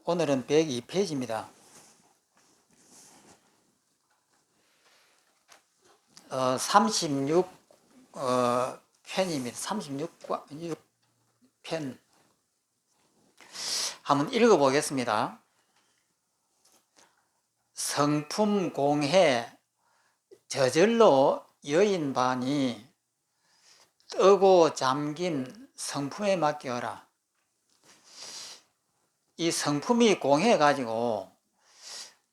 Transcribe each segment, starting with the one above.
오늘은 102페이지입니다. 36 편입니다. 36편 한번 읽어보겠습니다. 성품 공해 저절로 여인반이 뜨고 잠긴 성품에 맡겨라. 이 성품이 공해가지고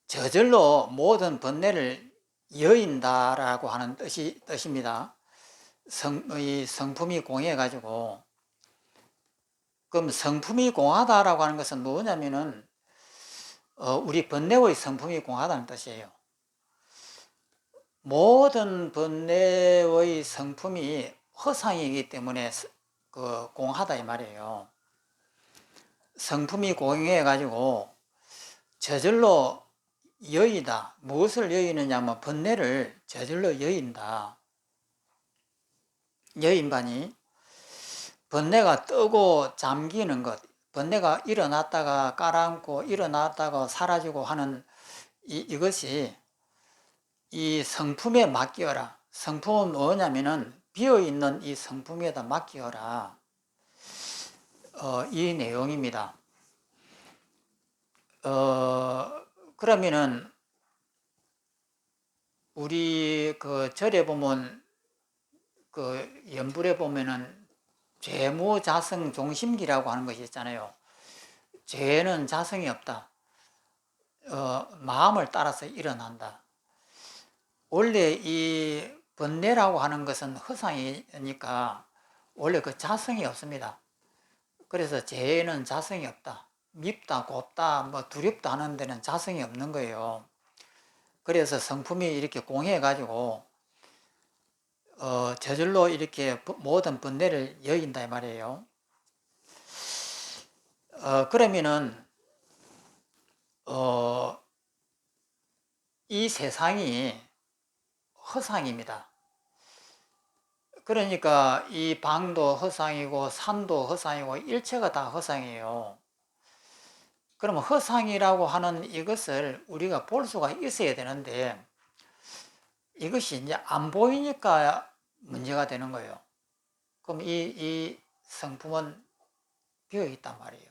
저절로 모든 번뇌를 여인다라고 하는 뜻입니다. 이 성품이 공해가지고, 그럼 성품이 공하다라고 하는 것은 뭐냐면은 우리 번뇌의 성품이 공하다는 뜻이에요. 모든 번뇌의 성품이 허상이기 때문에 공하다 이 말이에요. 성품이 공해가지고 저절로 여의다. 무엇을 여의느냐면 번뇌를 저절로 여인다. 여인반이 번뇌가 뜨고 잠기는 것, 번뇌가 일어났다가 깔아앉고 일어났다가 사라지고 하는 이것이 이 성품에 맡겨라. 성품은 뭐냐면은 비어있는 이 성품에다 맡겨라. 이 내용입니다. 그러면은 우리 그 절에 보면 그 연불에 보면은 죄무자성 종심기라고 하는 것이 있잖아요. 죄는 자성이 없다. 마음을 따라서 일어난다. 원래 이 번뇌라고 하는 것은 허상이니까 원래 그 자성이 없습니다. 그래서 죄는 자성이 없다. 밉다, 곱다, 뭐 두렵다 하는 데는 자성이 없는 거예요. 그래서 성품이 이렇게 공해가지고 저절로 이렇게 모든 번뇌를 여긴다 이 말이에요. 그러면은 이 세상이 허상입니다. 그러니까 이 방도 허상이고 산도 허상이고 일체가 다 허상이에요. 그러면 허상이라고 하는 이것을 우리가 볼 수가 있어야 되는데 이것이 이제 안 보이니까 문제가 되는 거예요. 그럼 이 성품은 비어 있단 말이에요.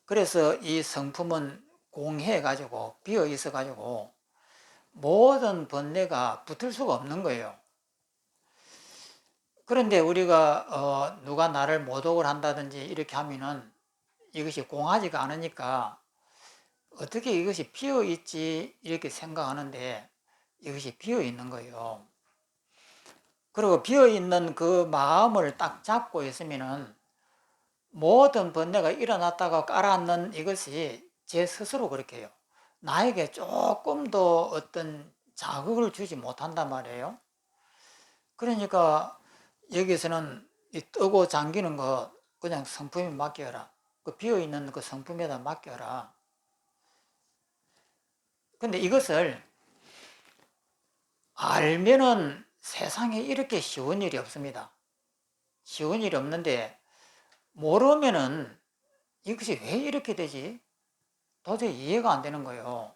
그래서 이 성품은 공해가지고 비어 있어가지고 모든 번뇌가 붙을 수가 없는 거예요. 그런데 우리가 누가 나를 모독을 한다든지 이렇게 하면은 이것이 공하지가 않으니까 어떻게 이것이 비어 있지 이렇게 생각하는데 이것이 비어 있는 거예요. 그리고 비어 있는 그 마음을 딱 잡고 있으면은 모든 번뇌가 일어났다가 깔아앉는 이것이 제 스스로 그렇게 해요. 나에게 조금 더 어떤 자극을 주지 못한단 말이에요. 그러니까 여기서는 이 뜨고 잠기는 거 그냥 성품에 맡겨라. 그 비어있는 그 성품에다 맡겨라. 근데 이것을 알면은 세상에 이렇게 쉬운 일이 없습니다. 쉬운 일이 없는데 모르면은 이것이 왜 이렇게 되지? 도저히 이해가 안 되는 거예요.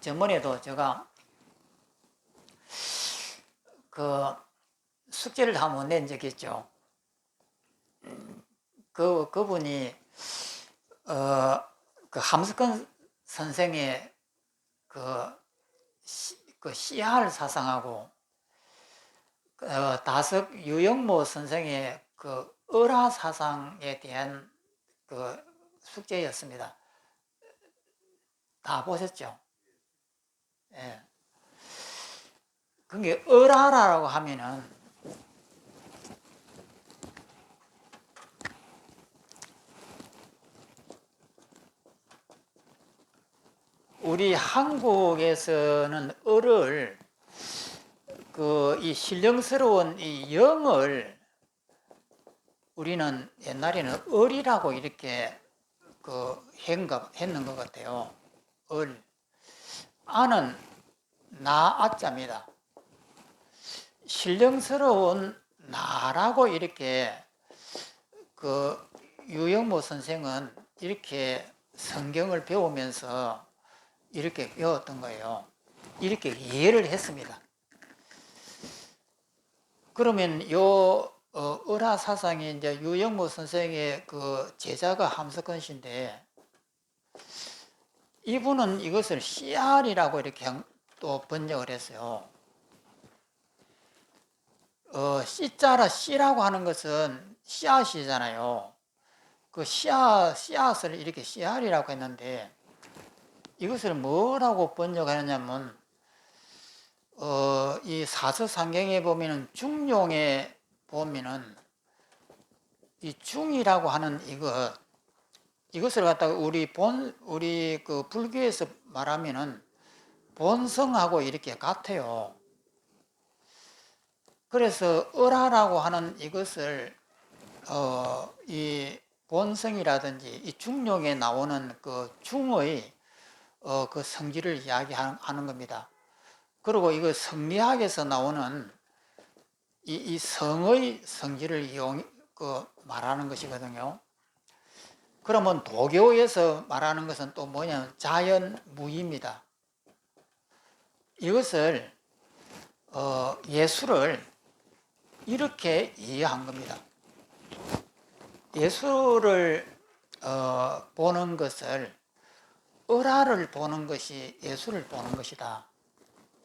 저번에도 제가 그 숙제를 한번 낸 적이 있죠. 그분이 그 함석헌 선생의 그 CR 사상하고 다석 유영모 선생의 그 을화 사상에 대한 그 숙제였습니다. 다 보셨죠? 예. 그게 을화라고 하면은 우리 한국에서는 을을 이 신령스러운 이 영을 우리는 옛날에는 을이라고 이렇게 했는 것 같아요. 을. 아는 나아자입니다. 신령스러운 나라고 이렇게 그 유영모 선생은 이렇게 성경을 배우면서 이렇게 배웠던 거예요. 이렇게 이해를 했습니다. 그러면 요 을화 사상이 이제 유영모 선생의 그 제자가 함석헌 씨인데, 이분은 이것을 씨알이라고 이렇게 또 번역을 했어요. 씨라고 하는 것은 씨앗이잖아요. 그 씨앗을 이렇게 씨알이라고 했는데, 이것을 뭐라고 번역하냐면, 이 사서상경에 보면은 중용에 보면은 이 중이라고 하는 이것을 갖다가 우리 그 불교에서 말하면은 본성하고 이렇게 같아요. 그래서 을하라고 하는 이것을 이 본성이라든지 이 중용에 나오는 그 중의 그 성질을 이야기하는 겁니다. 그리고 이거 성리학에서 나오는 이 성의 성질을 말하는 것이거든요. 그러면 도교에서 말하는 것은 또 뭐냐면 자연무의입니다. 이것을 예술을 이렇게 이해한 겁니다. 예술을 보는 것을 을화를 보는 것이 예술을 보는 것이다.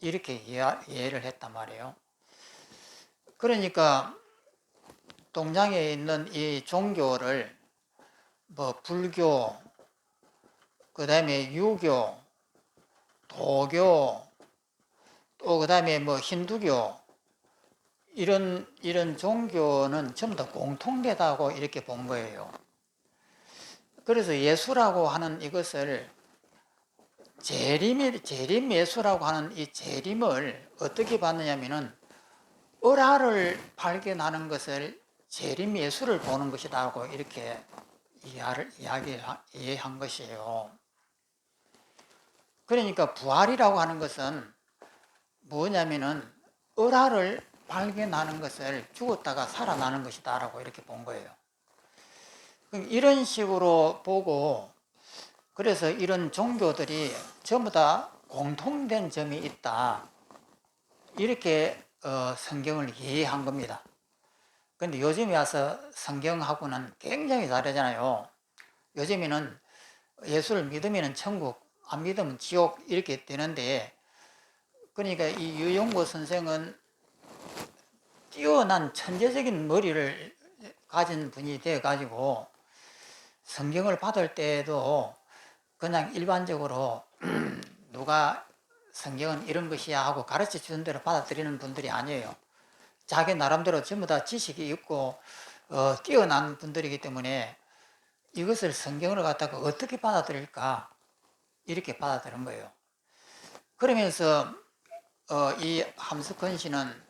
이렇게 이해를 했단 말이에요. 그러니까 동양에 있는 이 종교를 뭐 불교, 그 다음에 유교, 도교, 또 그 다음에 뭐 힌두교, 이런 종교는 전부 다 공통되다고 이렇게 본 거예요. 그래서 예수라고 하는 이것을 재림 예수라고 하는 이 재림을 어떻게 봤느냐면은 을화를 발견하는 것을 재림 예수를 보는 것이라고 이렇게 이해한 것이에요. 그러니까 부활이라고 하는 것은 뭐냐면은 을화를 발견하는 것을 죽었다가 살아나는 것이다라고 이렇게 본 거예요. 이런 식으로 보고, 그래서 이런 종교들이 전부 다 공통된 점이 있다, 이렇게 성경을 이해한 겁니다. 근데 요즘에 와서 성경하고는 굉장히 다르잖아요. 요즘에는 예수를 믿으면 천국, 안 믿으면 지옥 이렇게 되는데, 그러니까 이 유영보 선생은 뛰어난 천재적인 머리를 가진 분이 되어가지고 성경을 받을 때도 그냥 일반적으로 누가 성경은 이런 것이야 하고 가르쳐 주는 대로 받아들이는 분들이 아니에요. 자기 나름대로 전부 다 지식이 있고 뛰어난 분들이기 때문에 이것을 성경을 갖다가 어떻게 받아들일까 이렇게 받아들인 거예요. 그러면서 이 함석헌 씨는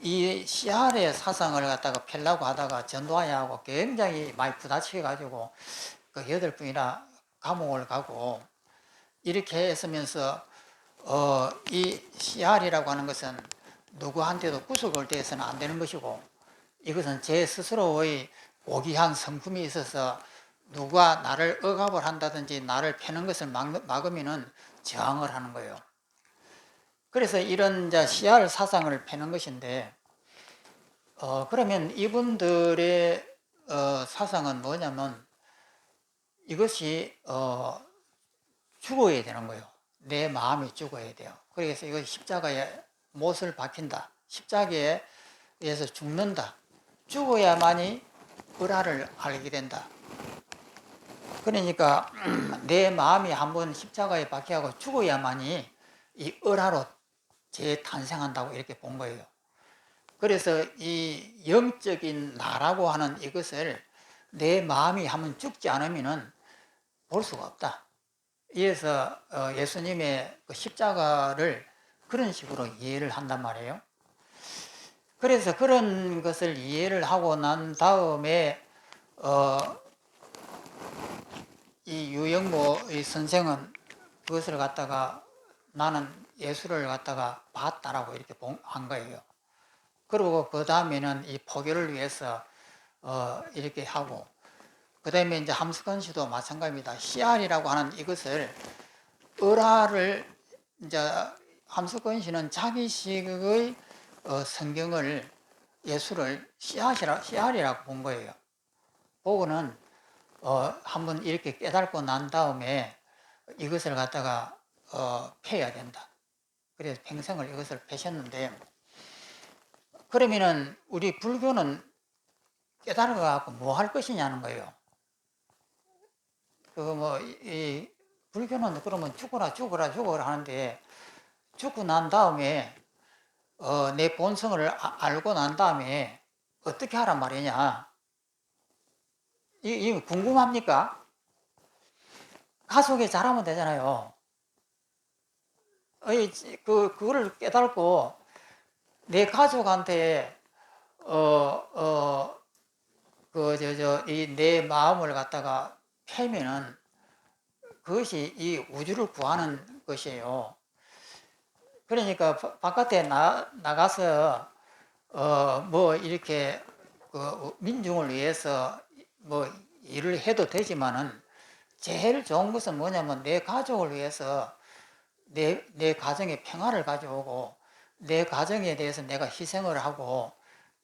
이 씨알의 사상을 갖다가 펴려고 하다가 전도하냐고 굉장히 많이 부딪혀가지고 그 8분이나 감옥을 가고 이렇게 했으면서 이 씨알이라고 하는 것은 누구한테도 구속을 대해서는 안 되는 것이고, 이것은 제 스스로의 고귀한 성품이 있어서 누가 나를 억압을 한다든지 나를 패는 것을 막으면은 저항을 하는 거예요. 그래서 이런 씨알 사상을 패는 것인데, 그러면 이분들의 사상은 뭐냐면 이것이 죽어야 되는 거예요. 내 마음이 죽어야 돼요. 그래서 이것이 십자가에 못을 박힌다, 십자가에 의해서 죽는다, 죽어야만이 을화를 알게 된다. 그러니까 내 마음이 한번 십자가에 박혀가고 죽어야만이 이 을화로 재탄생한다고 이렇게 본 거예요. 그래서 이 영적인 나라고 하는 이것을 내 마음이 한번 죽지 않으면 볼 수가 없다. 이래서 예수님의 그 십자가를 그런 식으로 이해를 한단 말이에요. 그래서 그런 것을 이해를 하고 난 다음에 이 유영모의 선생은 그것을 갖다가 나는 예수를 갖다가 봤다라고 이렇게 한 거예요. 그리고 그 다음에는 이 포교를 위해서 이렇게 하고, 그 다음에 이제 함석헌 씨도 마찬가지입니다. 씨알이라고 하는 이것을 을화를 이제 함석헌 씨는 자기식의 성경을 예수를 씨알이라고 본 거예요. 보고는 한번 이렇게 깨닫고 난 다음에 이것을 갖다가 펴야 된다. 그래서 평생을 이것을 펴셨는데, 그러면은 우리 불교는 깨달아갖고 뭐 할 것이냐는 거예요. 이 불교는 그러면 죽어라 하는데, 죽고 난 다음에 내 본성을 알고 난 다음에 어떻게 하란 말이냐? 이 궁금합니까? 가족이 잘하면 되잖아요. 그거를 깨닫고 내 가족한테 이 내 마음을 갖다가 패면은 그것이 이 우주를 구하는 것이에요. 그러니까 바깥에 나가서 뭐 이렇게 민중을 위해서 뭐 일을 해도 되지만은 제일 좋은 것은 뭐냐면 내 가족을 위해서 내 가정의 평화를 가져오고 내 가정에 대해서 내가 희생을 하고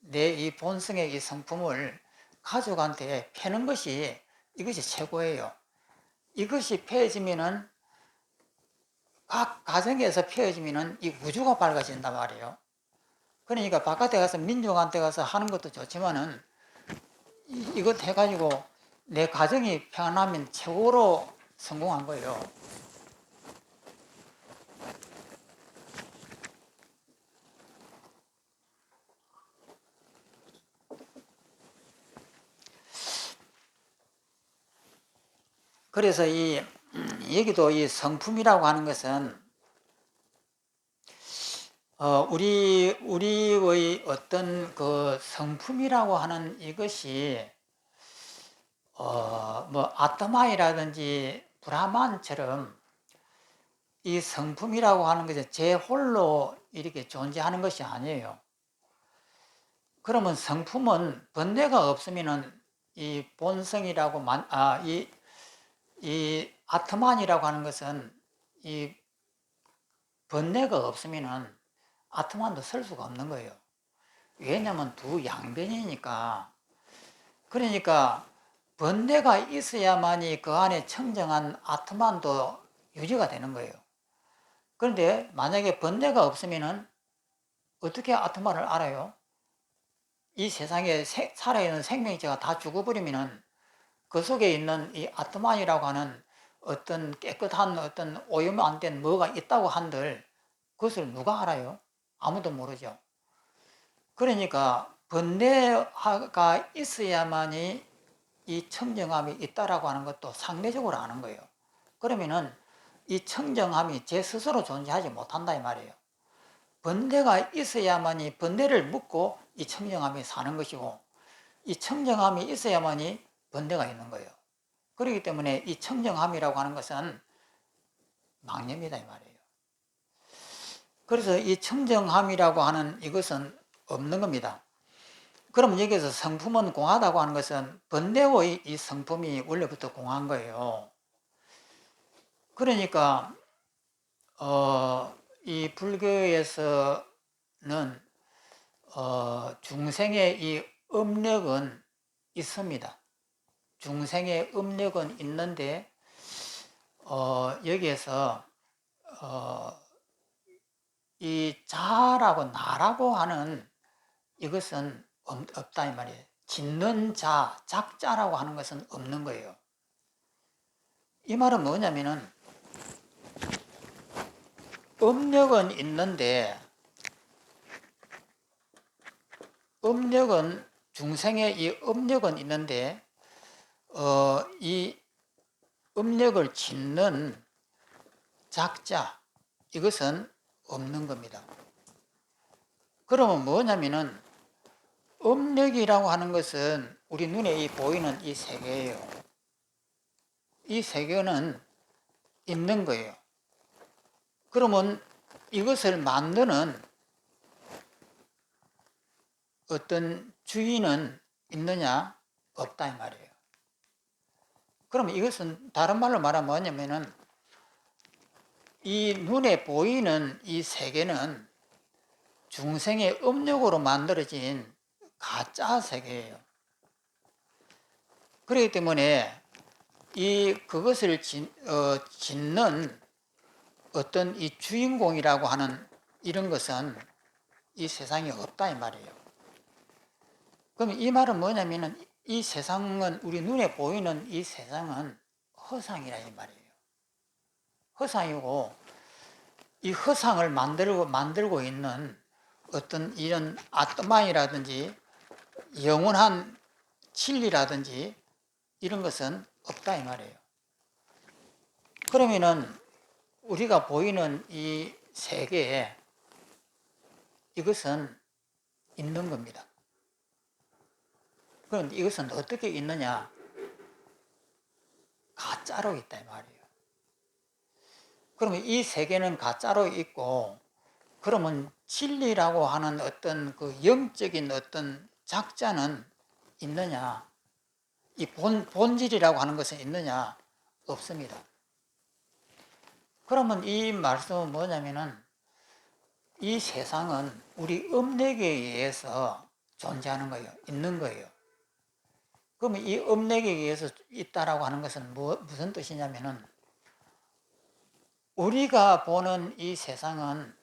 내 이 본성의 이 성품을 가족한테 패는 것이 이것이 최고예요. 이것이 펴지면은 각 가정에서 펴지면은 이 우주가 밝아진단 말이에요. 그러니까 바깥에 가서 민족한테 가서 하는 것도 좋지만은 이것 해가지고 내 가정이 평안하면 최고로 성공한 거예요. 그래서 여기도 이 성품이라고 하는 것은 우리의 어떤 그 성품이라고 하는 이것이 뭐 아트마이라든지 브라만처럼 이 성품이라고 하는 것이 제 홀로 이렇게 존재하는 것이 아니에요. 그러면 성품은 번뇌가 없으면은 이 본성이라고 이 아트만이라고 하는 것은 이 번뇌가 없으면은 아트만도 설 수가 없는 거예요. 왜냐하면 두 양변이니까. 그러니까 번뇌가 있어야만이 그 안에 청정한 아트만도 유지가 되는 거예요. 그런데 만약에 번뇌가 없으면은 어떻게 아트만을 알아요? 이 세상에 살아있는 생명체가 다 죽어버리면은 그 속에 있는 이 아트만이라고 하는 어떤 깨끗한 어떤 오염 안 된 뭐가 있다고 한들 그것을 누가 알아요? 아무도 모르죠. 그러니까 번뇌가 있어야만이 이 청정함이 있다라고 하는 것도 상대적으로 아는 거예요. 그러면은 이 청정함이 제 스스로 존재하지 못한다 이 말이에요. 번뇌가 있어야만이 번뇌를 묻고 이 청정함이 사는 것이고 이 청정함이 있어야만이 번뇌가 있는 거예요. 그렇기 때문에 이 청정함이라고 하는 것은 망념이다 이 말이에요. 그래서 이 청정함이라고 하는 이것은 없는 겁니다. 그럼 여기서 성품은 공하다고 하는 것은 번뇌의 이 성품이 원래부터 공한 거예요. 그러니까 이 불교에서는 중생의 이 업력은 있습니다. 중생의 업력은 있는데 여기에서 이 자라고 나라고 하는 이것은 없다 이 말이에요. 짓는 자, 작자라고 하는 것은 없는 거예요. 이 말은 뭐냐면은 업력은 있는데 중생의 이 업력은 있는데 이 업력을 짓는 작자 이것은 없는 겁니다. 그러면 뭐냐면은 업력이라고 하는 것은 우리 눈에 보이는 이 세계예요. 이 세계는 있는 거예요. 그러면 이것을 만드는 어떤 주인은 있느냐? 없다 이 말이에요. 그럼 이것은 다른 말로 말하면 뭐냐면은 이 눈에 보이는 이 세계는 중생의 업력으로 만들어진 가짜 세계예요. 그렇기 때문에 그것을 짓는 어떤 이 주인공이라고 하는 이런 것은 이 세상에 없다 이 말이에요. 그럼 이 말은 뭐냐면은 이 세상은, 우리 눈에 보이는 이 세상은 허상이라 이 말이에요. 허상이고, 이 허상을 만들고 있는 어떤 이런 아트마이라든지 영원한 진리라든지 이런 것은 없다 이 말이에요. 그러면은 우리가 보이는 이 세계에 이것은 있는 겁니다. 그런데 이것은 어떻게 있느냐? 가짜로 있다 이 말이에요. 그러면 이 세계는 가짜로 있고, 그러면 진리라고 하는 어떤 그 영적인 어떤 작자는 있느냐? 이 본질이라고 하는 것은 있느냐? 없습니다. 그러면 이 말씀은 뭐냐면은 이 세상은 우리 업력에 의해서 존재하는 거예요. 있는 거예요. 그러면 이 업력에 의해서 있다라고 하는 것은 무슨 뜻이냐면은 우리가 보는 이 세상은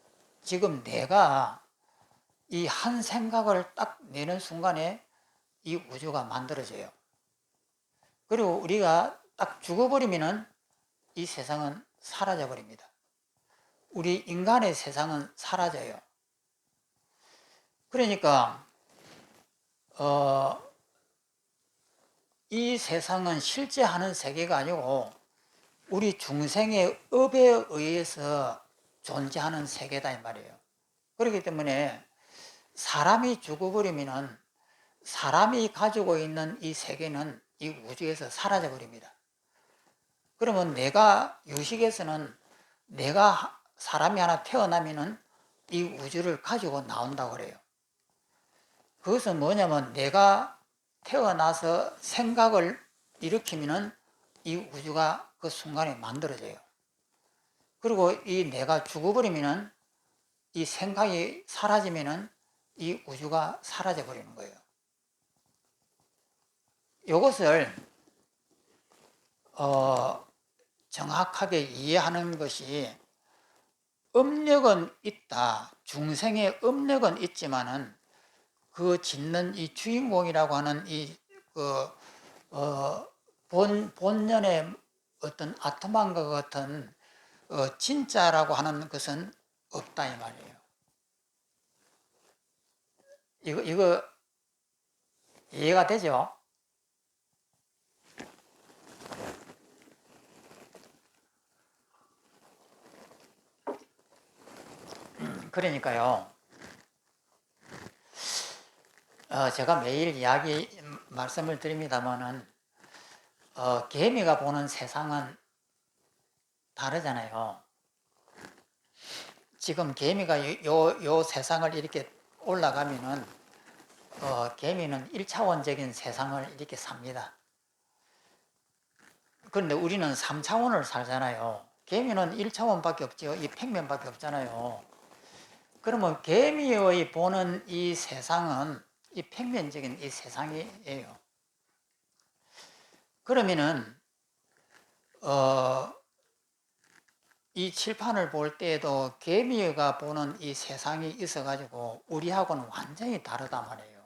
지금 내가 이 한 생각을 딱 내는 순간에 이 우주가 만들어져요. 그리고 우리가 딱 죽어버리면은 이 세상은 사라져 버립니다. 우리 인간의 세상은 사라져요. 그러니까 이 세상은 실제 하는 세계가 아니고 우리 중생의 업에 의해서 존재하는 세계다 이 말이에요. 그렇기 때문에 사람이 죽어버리면은 사람이 가지고 있는 이 세계는 이 우주에서 사라져 버립니다. 그러면 내가 유식에서는 내가 사람이 하나 태어나면은 이 우주를 가지고 나온다고 그래요. 그것은 뭐냐면 내가 태어나서 생각을 일으키면은 이 우주가 그 순간에 만들어져요. 그리고 이 내가 죽어버리면은 이 생각이 사라지면은 이 우주가 사라져 버리는 거예요. 이것을 정확하게 이해하는 것이 업력은 있다. 중생의 업력은 있지만은 그 짓는 이 주인공이라고 하는 본연의 어떤 아토만과 같은 진짜라고 하는 것은 없다 이 말이에요. 이거 이해가 되죠? 그러니까요. 제가 매일 말씀을 드립니다만은 개미가 보는 세상은 다르잖아요. 지금 개미가 요 세상을 이렇게 올라가면은 개미는 1차원적인 세상을 이렇게 삽니다. 그런데 우리는 3차원을 살잖아요. 개미는 1차원밖에 없죠. 이 평면밖에 없잖아요. 그러면 개미의 보는 이 세상은 이 평면적인 이 세상이에요. 그러면은 이 칠판을 볼 때에도 개미가 보는 이 세상이 있어가지고 우리하고는 완전히 다르단 말이에요.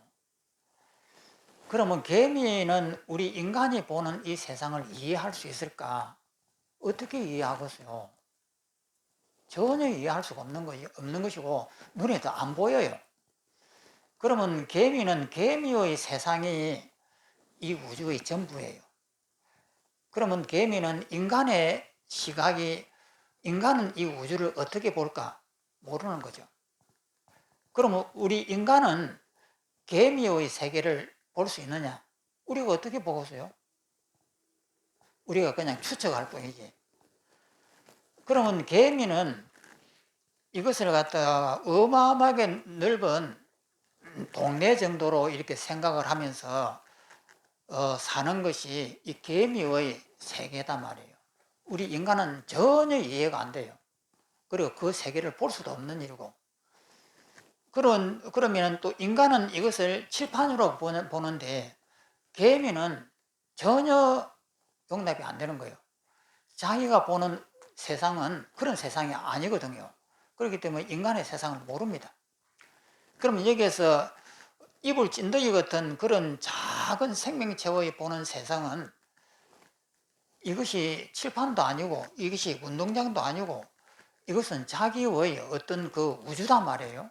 그러면 개미는 우리 인간이 보는 이 세상을 이해할 수 있을까? 어떻게 이해하겠어요? 전혀 이해할 수가 없는 것이고 눈에도 안 보여요. 그러면 개미는 개미의 세상이 이 우주의 전부예요. 그러면 개미는 인간의 시각이, 인간은 이 우주를 어떻게 볼까? 모르는 거죠. 그러면 우리 인간은 개미의 세계를 볼 수 있느냐? 우리가 어떻게 보겠어요? 우리가 그냥 추측할 뿐이지. 그러면 개미는 이것을 갖다가 어마어마하게 넓은 동네 정도로 이렇게 생각을 하면서 사는 것이 이 개미의 세계단 말이에요. 우리 인간은 전혀 이해가 안 돼요. 그리고 그 세계를 볼 수도 없는 일이고. 그러면 또 인간은 이것을 칠판으로 보는데 개미는 전혀 용납이 안 되는 거예요. 자기가 보는 세상은 그런 세상이 아니거든요. 그렇기 때문에 인간의 세상을 모릅니다. 그러면 여기에서 이불 찐득이 같은 그런 작은 생명체의 보는 세상은 이것이 칠판도 아니고 이것이 운동장도 아니고 이것은 자기의 어떤 그 우주단 말이에요.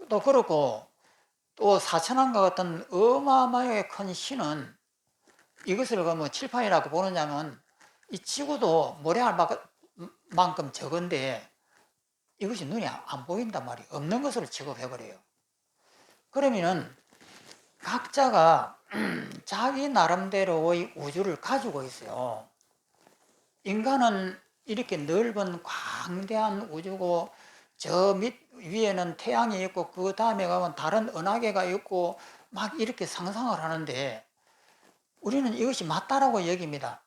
또 그렇고 또 사천왕과 같은 어마어마하게 큰 신은 이것을 뭐 칠판이라고 보느냐면 이 지구도 모래알만큼 적은데 이것이 눈에 안 보인단 말이에요. 없는 것으로 취급해버려요. 그러면은 각자가 자기 나름대로의 우주를 가지고 있어요. 인간은 이렇게 넓은 광대한 우주고 저 위에는 태양이 있고 그 다음에 가면 다른 은하계가 있고 막 이렇게 상상을 하는데 우리는 이것이 맞다라고 여깁니다.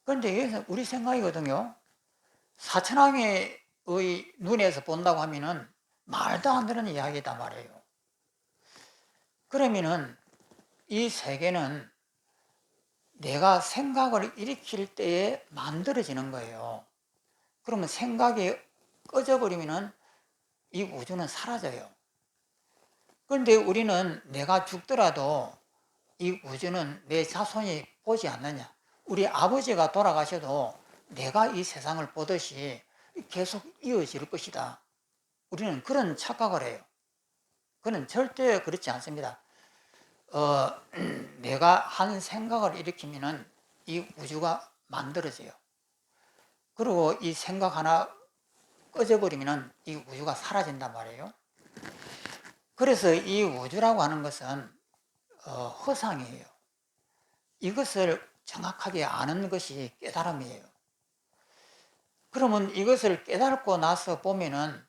그런데 이것은 우리 생각이거든요. 사천왕의 눈에서 본다고 하면은 말도 안 되는 이야기다 말이에요. 그러면은 이 세계는 내가 생각을 일으킬 때에 만들어지는 거예요. 그러면 생각이 꺼져버리면은 이 우주는 사라져요. 그런데 우리는 내가 죽더라도 이 우주는 내 자손이 보지 않느냐. 우리 아버지가 돌아가셔도 내가 이 세상을 보듯이 계속 이어질 것이다. 우리는 그런 착각을 해요. 그는 절대 그렇지 않습니다. 내가 한 생각을 일으키면은 이 우주가 만들어져요. 그리고 이 생각 하나 꺼져버리면은 이 우주가 사라진단 말이에요. 그래서 이 우주라고 하는 것은 허상이에요. 이것을 정확하게 아는 것이 깨달음이에요. 그러면 이것을 깨닫고 나서 보면은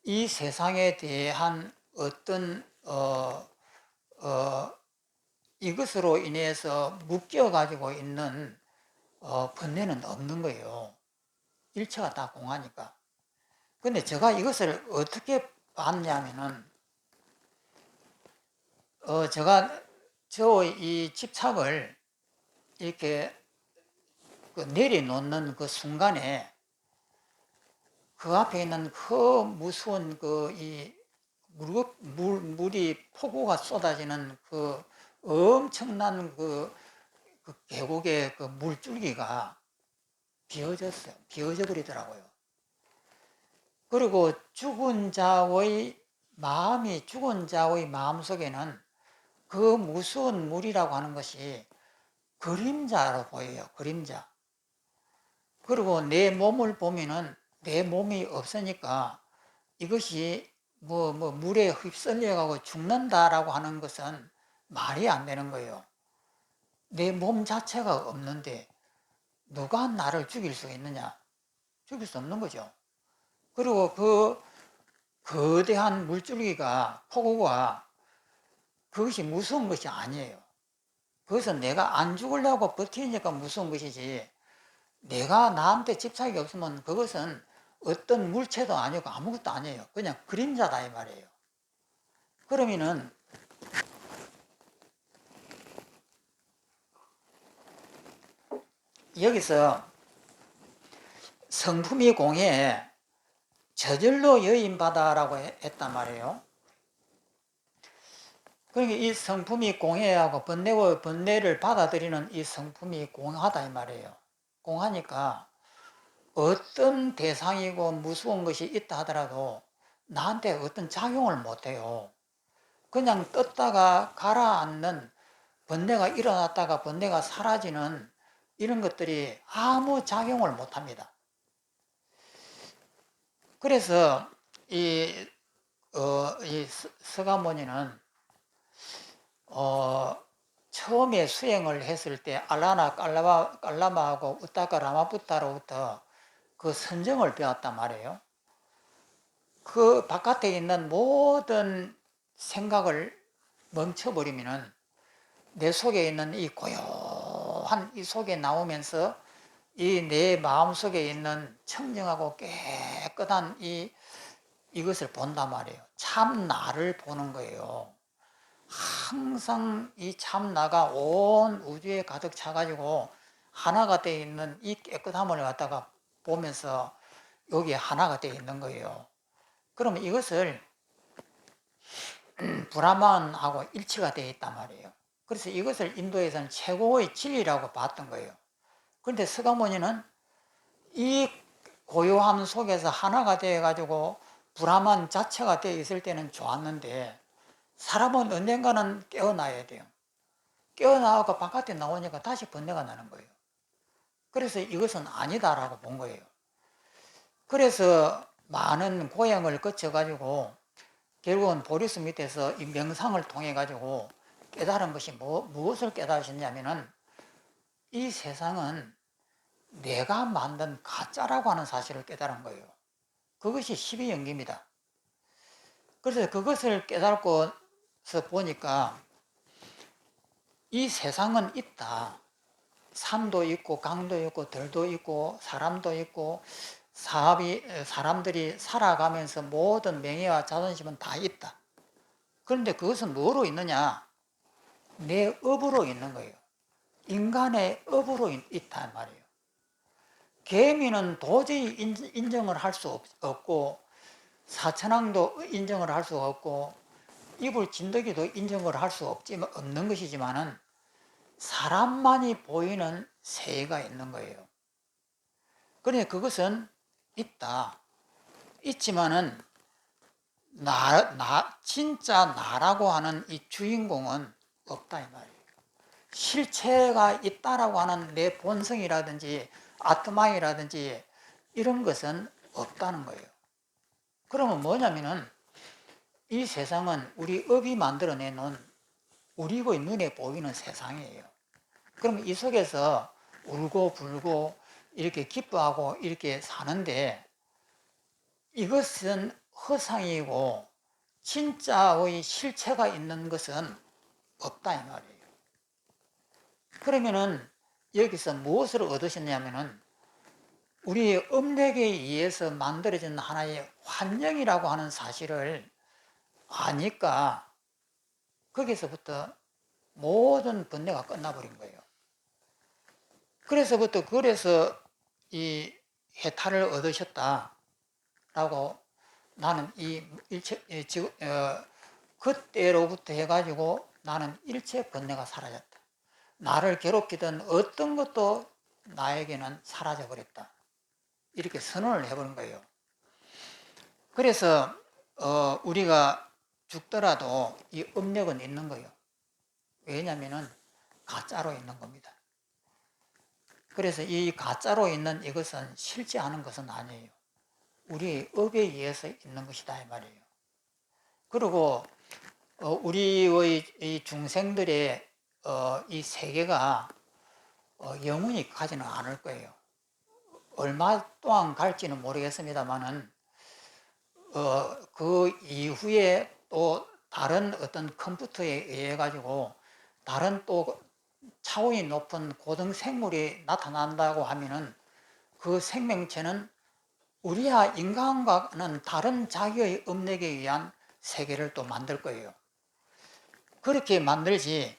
이 세상에 대한 어떤 이것으로 인해서 묶여가지고 있는 번뇌는 없는 거예요. 일체가 다 공하니까. 근데 제가 이것을 어떻게 봤냐면은 제가 이 집착을 이렇게 내려놓는 그 순간에 그 앞에 있는 그 무서운 물이 폭우가 쏟아지는 그 엄청난 그 계곡의 그 물줄기가 비어졌어요. 비어져 버리더라고요. 그리고 죽은 자의 마음 속에는 그 무서운 물이라고 하는 것이 그림자로 보여요. 그림자. 그리고 내 몸을 보면은 내 몸이 없으니까 이것이 물에 휩쓸려가고 죽는다라고 하는 것은 말이 안 되는 거예요. 내 몸 자체가 없는데 누가 나를 죽일 수 있느냐? 죽일 수 없는 거죠. 그리고 그 거대한 물줄기가, 폭우가 그것이 무서운 것이 아니에요. 그것은 내가 안 죽으려고 버티니까 무서운 것이지 내가 나한테 집착이 없으면 그것은 어떤 물체도 아니고 아무것도 아니에요. 그냥 그림자다 이 말이에요. 그러면은 여기서 성품이 공해에 저절로 여인바다라고 했단 말이에요. 그러니까 이 성품이 공해하고 번뇌를 받아들이는 이 성품이 공하다 이 말이에요. 공하니까 어떤 대상이고 무서운 것이 있다 하더라도 나한테 어떤 작용을 못해요. 그냥 떴다가 가라앉는 번뇌가 일어났다가 번뇌가 사라지는 이런 것들이 아무 작용을 못합니다. 그래서 이 서가모니는 처음에 수행을 했을 때 알라나 깔라마하고 우타카 라마푸타로부터 그 선정을 배웠단 말이에요. 그 바깥에 있는 모든 생각을 멈춰버리면은 내 속에 있는 이 고요한 이 속에 나오면서 이 내 마음 속에 있는 청정하고 깨끗한 이것을 본단 말이에요. 참 나를 보는 거예요. 항상 이 참 나가 온 우주에 가득 차가지고 하나가 되어 있는 이 깨끗함을 갖다가 보면서 여기에 하나가 되어 있는 거예요. 그러면 이것을 브라만하고 일치가 되어 있단 말이에요. 그래서 이것을 인도에서는 최고의 진리라고 봤던 거예요. 그런데 스가모니는 이 고요함 속에서 하나가 되어 가지고 브라만 자체가 되어 있을 때는 좋았는데 사람은 언젠가는 깨어나야 돼요. 깨어나고 바깥에 나오니까 다시 번뇌가 나는 거예요. 그래서 이것은 아니다라고 본 거예요. 그래서 많은 고행을 거쳐가지고 결국은 보리스 밑에서 이 명상을 통해 가지고 깨달은 것이 무엇을 깨달으셨냐면은 이 세상은 내가 만든 가짜라고 하는 사실을 깨달은 거예요. 그것이 12연기입니다. 그래서 그것을 깨닫고서 보니까 이 세상은 있다. 산도 있고 강도 있고 들도 있고 사람도 있고 사람들이 살아가면서 모든 명예와 자존심은 다 있다. 그런데 그것은 뭐로 있느냐? 내 업으로 있는 거예요. 인간의 업으로 있단 말이에요. 개미는 도저히 인정을 할 수 없고 사천왕도 인정을 할 수 없고 이불 진드기도 인정을 할 수 없는 것이지만은 사람만이 보이는 세계가 있는 거예요. 그러니 그것은 있다. 있지만은 진짜 나라고 하는 이 주인공은 없다 이 말이에요. 실체가 있다라고 하는 내 본성이라든지 아트마이라든지 이런 것은 없다는 거예요. 그러면 뭐냐면은 이 세상은 우리 업이 만들어내 놓은 우리의 눈에 보이는 세상이에요. 그럼 이 속에서 울고 불고 이렇게 기뻐하고 이렇게 사는데 이것은 허상이고 진짜의 실체가 있는 것은 없다 이 말이에요. 그러면은 여기서 무엇을 얻으셨냐면은 우리의 업력에 의해서 만들어진 하나의 환경이라고 하는 사실을 아니까 거기서부터 모든 번뇌가 끝나버린 거예요. 그래서 이 해탈을 얻으셨다라고 나는 그때로부터 해가지고 나는 일체 번뇌가 사라졌다. 나를 괴롭히던 어떤 것도 나에게는 사라져버렸다. 이렇게 선언을 해버린 거예요. 그래서 우리가 죽더라도 이 업력은 있는 거예요. 왜냐하면 가짜로 있는 겁니다. 그래서 이 가짜로 있는 이것은 실제하는 것은 아니에요. 우리의 업에 의해서 있는 것이다 이 말이에요. 그리고 우리의 이 중생들의 이 세계가 영원히 가지는 않을 거예요. 얼마 동안 갈지는 모르겠습니다만은 그 이후에 또 다른 어떤 컴퓨터에 의해 가지고 다른 또 차원이 높은 고등 생물이 나타난다고 하면은 그 생명체는 우리와 인간과는 다른 자기의 업력에 의한 세계를 또 만들 거예요. 그렇게 만들지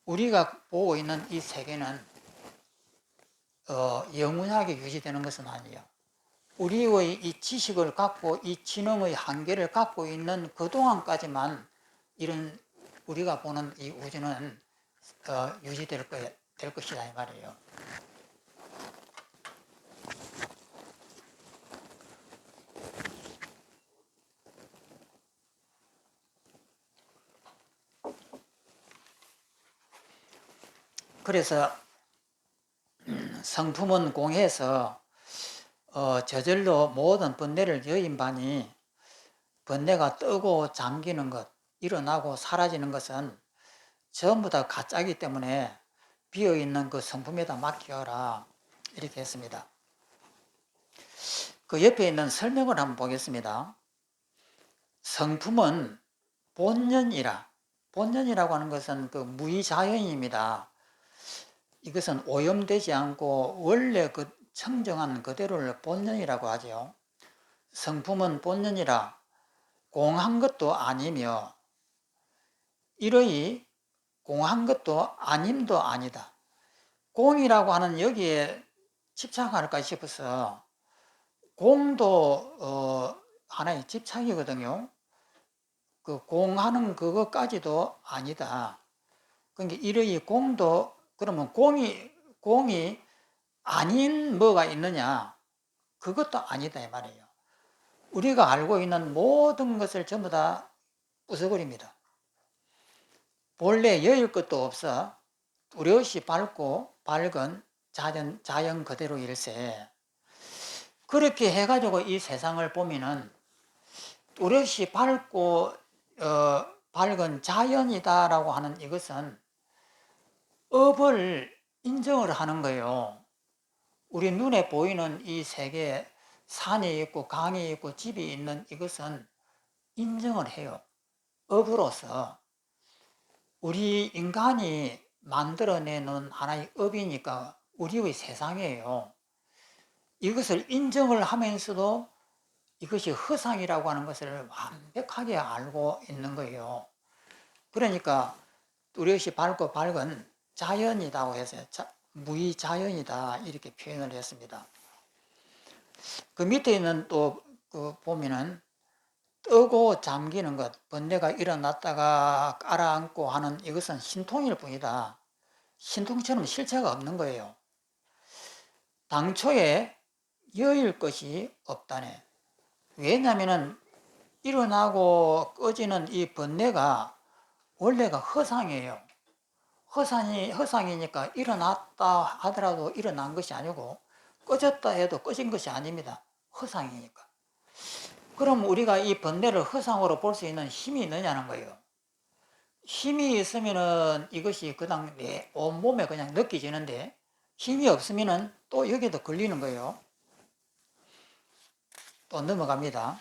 우리가 보고 있는 이 세계는 영원하게 유지되는 것은 아니에요. 우리의 이 지식을 갖고 이 지능의 한계를 갖고 있는 그동안까지만 이런 우리가 보는 이 우주는 유지될 될 것이다 이 말이에요. 그래서 성품은 공해서 저절로 모든 번뇌를 여인 바니 번뇌가 뜨고 잠기는 것, 일어나고 사라지는 것은 전부 다 가짜이기 때문에 비어있는 그 성품에다 맡겨라 이렇게 했습니다. 그 옆에 있는 설명을 한번 보겠습니다. 성품은 본연이라고 하는 것은 그 무의자연입니다. 이것은 오염되지 않고 원래 그 청정한 그대로를 본연이라고 하죠. 성품은 본연이라 공한 것도 아니며 이러이 공한 것도 아님도 아니다. 공이라고 하는 여기에 집착할까 싶어서 공도 하나의 집착이거든요. 그 공하는 그것까지도 아니다. 그러니까 이러이 공도 그러면 공이 아닌 뭐가 있느냐? 그것도 아니다 이 말이에요. 우리가 알고 있는 모든 것을 전부 다 부숴버립니다. 본래 여일 것도 없어 뚜렷이 밝고 밝은 자연 그대로 일세. 그렇게 해가지고 이 세상을 보면은 뚜렷이 밝고 밝은 자연이다라고 하는 이것은 업을 인정을 하는 거예요. 우리 눈에 보이는 이 세계에 산이 있고 강이 있고 집이 있는 이것은 인정을 해요. 업으로서. 우리 인간이 만들어내는 하나의 업이니까 우리의 세상이에요. 이것을 인정을 하면서도 이것이 허상이라고 하는 것을 완벽하게 알고 있는 거예요. 그러니까 뚜렷이 밝고 밝은 자연이라고 해서 무의자연이다 이렇게 표현을 했습니다. 그 밑에 있는 또 그 보면은 뜨고 잠기는 것, 번뇌가 일어났다가 깔아앉고 하는 이것은 신통일 뿐이다. 신통처럼 실체가 없는 거예요. 당초에 여일 것이 없다네. 왜냐하면 일어나고 꺼지는 이 번뇌가 원래가 허상이에요. 허상이니까 일어났다 하더라도 일어난 것이 아니고 꺼졌다 해도 꺼진 것이 아닙니다. 허상이니까. 그럼 우리가 이 번뇌를 허상으로 볼 수 있는 힘이 있느냐는 거예요. 힘이 있으면은 이것이 그냥 내 온몸에 그냥 느껴지는데 힘이 없으면은 또 여기도 걸리는 거예요. 또 넘어갑니다.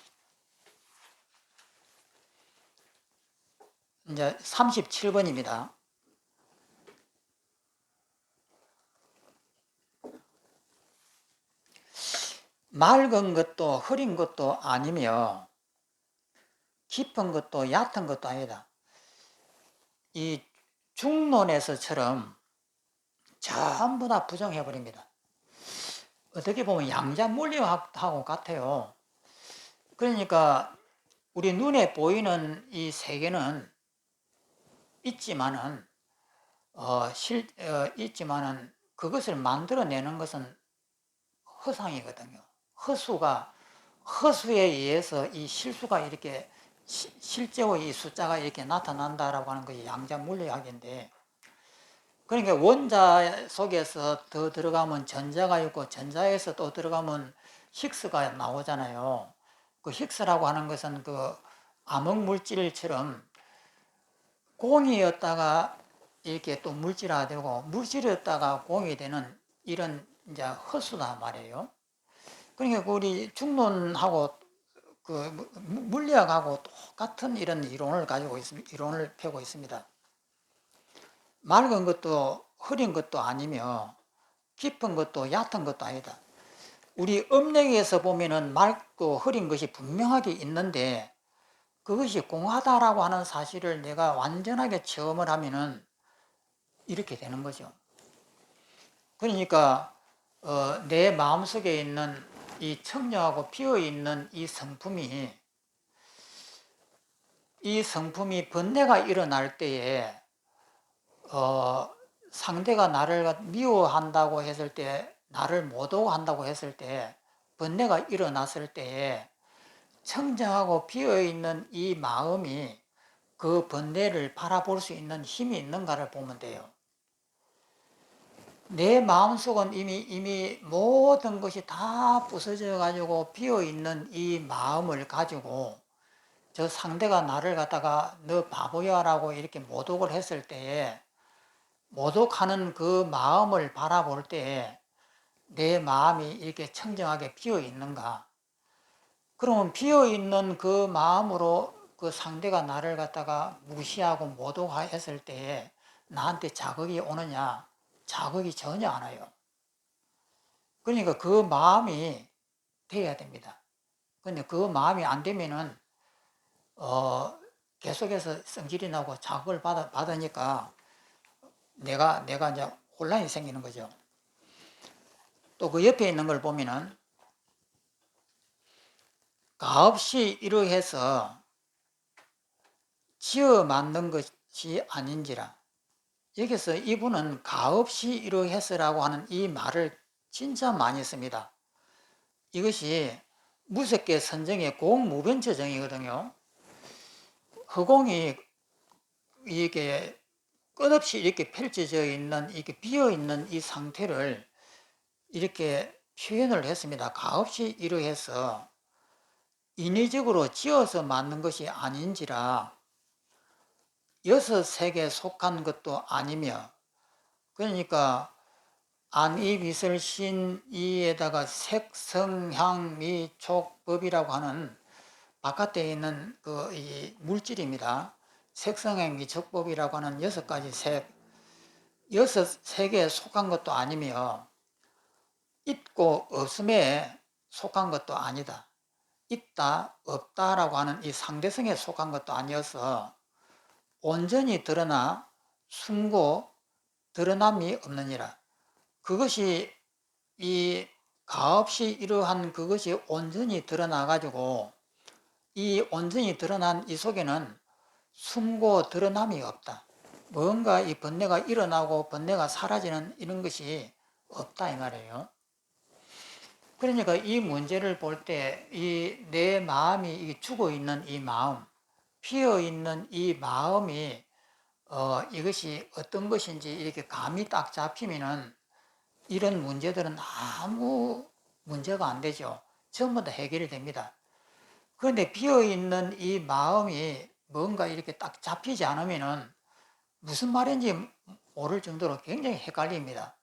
이제 37번입니다. 맑은 것도 흐린 것도 아니며 깊은 것도 얕은 것도 아니다. 이 중론에서처럼 전부 다 부정해버립니다. 어떻게 보면 양자물리학하고 같아요. 그러니까 우리 눈에 보이는 이 세계는 있지만은 있지만은 그것을 만들어내는 것은 허상이거든요. 허수에 의해서 이 실수가 이렇게 실제의 이 숫자가 이렇게 나타난다라고 하는 것이 양자물리학인데, 그러니까 원자 속에서 더 들어가면 전자가 있고 전자에서 또 들어가면 힉스가 나오잖아요. 그 힉스라고 하는 것은 그 암흑 물질처럼 공이었다가 이렇게 또 물질화되고 물질이었다가 공이 되는 이런 이제 허수다 말이에요. 그러니까 우리 중론하고 그 물리학하고 똑같은 이런 이론을 가지고 있습니다. 이론을 펴고 있습니다. 맑은 것도 흐린 것도 아니며 깊은 것도 얕은 것도 아니다. 우리 음력에서 보면은 맑고 흐린 것이 분명하게 있는데 그것이 공하다라고 하는 사실을 내가 완전하게 체험을 하면은 이렇게 되는 거죠. 그러니까 내 마음속에 있는 이 청량하고 비어있는 이 성품이 번뇌가 일어날 때에 상대가 나를 미워한다고 했을 때, 나를 모독한다고 했을 때, 번뇌가 일어났을 때에 청정하고 비어있는 이 마음이 그 번뇌를 바라볼 수 있는 힘이 있는가를 보면 돼요. 내 마음속은 이미 모든 것이 다 부서져 가지고 비어있는 이 마음을 가지고 저 상대가 나를 갖다가 너 바보야 라고 이렇게 모독을 했을 때에 모독하는 그 마음을 바라볼 때에 내 마음이 이렇게 청정하게 비어 있는가, 그러면 비어있는 그 마음으로 그 상대가 나를 갖다가 무시하고 모독했을 때에 나한테 자극이 오느냐? 자극이 전혀 안 와요. 그러니까 그 마음이 돼야 됩니다. 근데 그 마음이 안 되면은 계속해서 성질이 나고 자극을 받으니까 내가 이제 혼란이 생기는 거죠. 또 그 옆에 있는 걸 보면은 가없이 이러해서 지어 만든 것이 아닌지라. 여기서 이분은 가없이 이러해서라고 하는 이 말을 진짜 많이 씁니다. 이것이 무색계 선정의 공무변처정이거든요. 허공이 이게 끝없이 이렇게 펼쳐져 있는, 이렇게 비어 있는 이 상태를 이렇게 표현을 했습니다. 가없이 이러해서 인위적으로 지어서 만든 것이 아닌지라 여섯 색에 속한 것도 아니며, 그러니까 안이 빛을 신 이에다가 색성향미촉법이라고 하는 바깥에 있는 그 이 물질입니다. 색성향미촉법이라고 하는 여섯 가지 색, 여섯 색에 속한 것도 아니며 있고 없음에 속한 것도 아니다. 있다, 없다라고 하는 이 상대성에 속한 것도 아니어서 온전히 드러나 숨고 드러남이 없느니라. 그것이 이 가없이 이러한 그것이 온전히 드러나 가지고 이 온전히 드러난 이 속에는 숨고 드러남이 없다. 뭔가 이 번뇌가 일어나고 번뇌가 사라지는 이런 것이 없다 이 말이에요. 그러니까 이 문제를 볼 때 이 내 마음이 죽어 있는 이 마음, 피어 있는 이 마음이 이것이 어떤 것인지 이렇게 감이 딱 잡히면은 이런 문제들은 아무 문제가 안 되죠. 전부 다 해결이 됩니다. 그런데 비어있는 이 마음이 뭔가 이렇게 딱 잡히지 않으면은 무슨 말인지 모를 정도로 굉장히 헷갈립니다.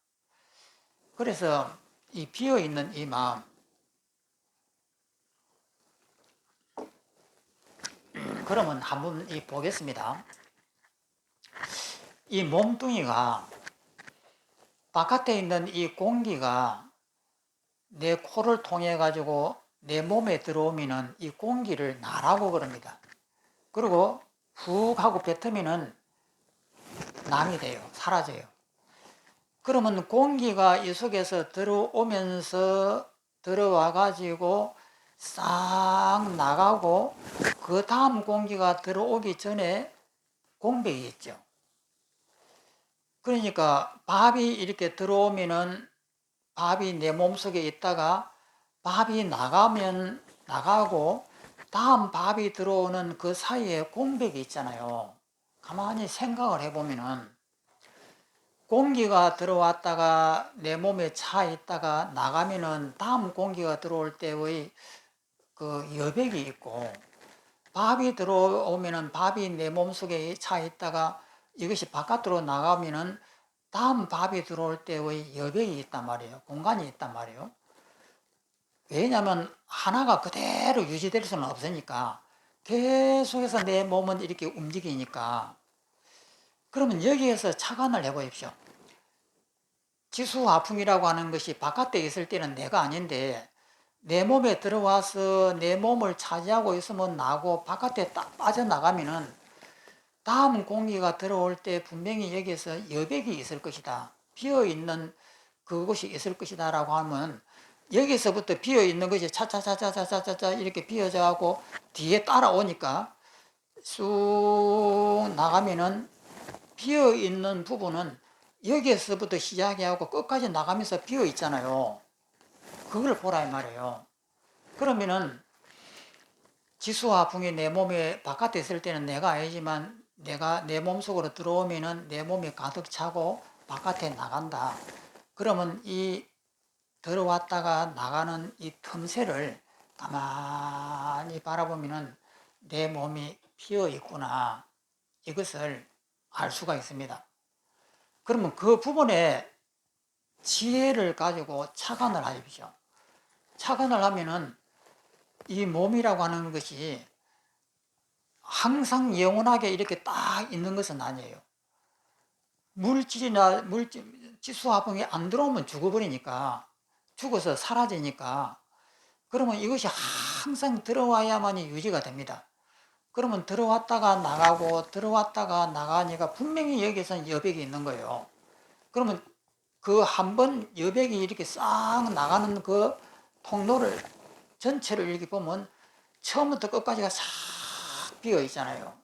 그래서 이 비어있는 이 마음, 그러면 한번 보겠습니다. 이 몸뚱이가 바깥에 있는 이 공기가 내 코를 통해 가지고 내 몸에 들어오면은 이 공기를 나라고 그럽니다. 그리고 훅 하고 뱉으면은 남이 돼요. 사라져요. 그러면 공기가 이 속에서 들어오면서 들어와 가지고 싹 나가고 그 다음 공기가 들어오기 전에 공백이 있죠. 그러니까 밥이 이렇게 들어오면은 밥이 내 몸속에 있다가 밥이 나가면 나가고 다음 밥이 들어오는 그 사이에 공백이 있잖아요. 가만히 생각을 해보면은 공기가 들어왔다가 내 몸에 차 있다가 나가면은 다음 공기가 들어올 때의 그 여백이 있고, 밥이 들어오면은 밥이 내 몸속에 차 있다가 이것이 바깥으로 나가면은 다음 밥이 들어올 때의 여백이 있단 말이에요. 공간이 있단 말이에요. 왜냐하면 하나가 그대로 유지될 수는 없으니까 계속해서 내 몸은 이렇게 움직이니까. 그러면 여기에서 착안을 해보십시오. 지수화풍이라고 하는 것이 바깥에 있을 때는 내가 아닌데 내 몸에 들어와서 내 몸을 차지하고 있으면 나고 바깥에 딱 빠져나가면은 다음 공기가 들어올 때 분명히 여기에서 여백이 있을 것이다. 비어있는 그것이 있을 것이다 라고 하면 여기서부터 비어있는 것이 차차차차차차차 이렇게 비어져 가고 뒤에 따라오니까 쑥 나가면은 비어있는 부분은 여기에서부터 시작해하고 끝까지 나가면서 비어 있잖아요. 그걸 보라 이 말이에요. 그러면은 지수화풍이 내 몸에 바깥에 있을 때는 내가 아니지만 내가 내 몸속으로 들어오면은 내 몸이 가득 차고 바깥에 나간다. 그러면 이 들어왔다가 나가는 이 틈새를 가만히 바라보면은 내 몸이 비어 있구나. 이것을 알 수가 있습니다. 그러면 그 부분에 지혜를 가지고 착안을 하십시오. 착안을 하면은 이 몸이라고 하는 것이 항상 영원하게 이렇게 딱 있는 것은 아니에요. 물질이나 지수화풍이 안 들어오면 죽어버리니까, 죽어서 사라지니까, 그러면 이것이 항상 들어와야만이 유지가 됩니다. 그러면 들어왔다가 나가고 들어왔다가 나가니까 분명히 여기에서는 여백이 있는 거예요. 그러면 그 한 번 여백이 이렇게 싹 나가는 그 통로를 전체를 이렇게 보면 처음부터 끝까지가 싹 비어 있잖아요.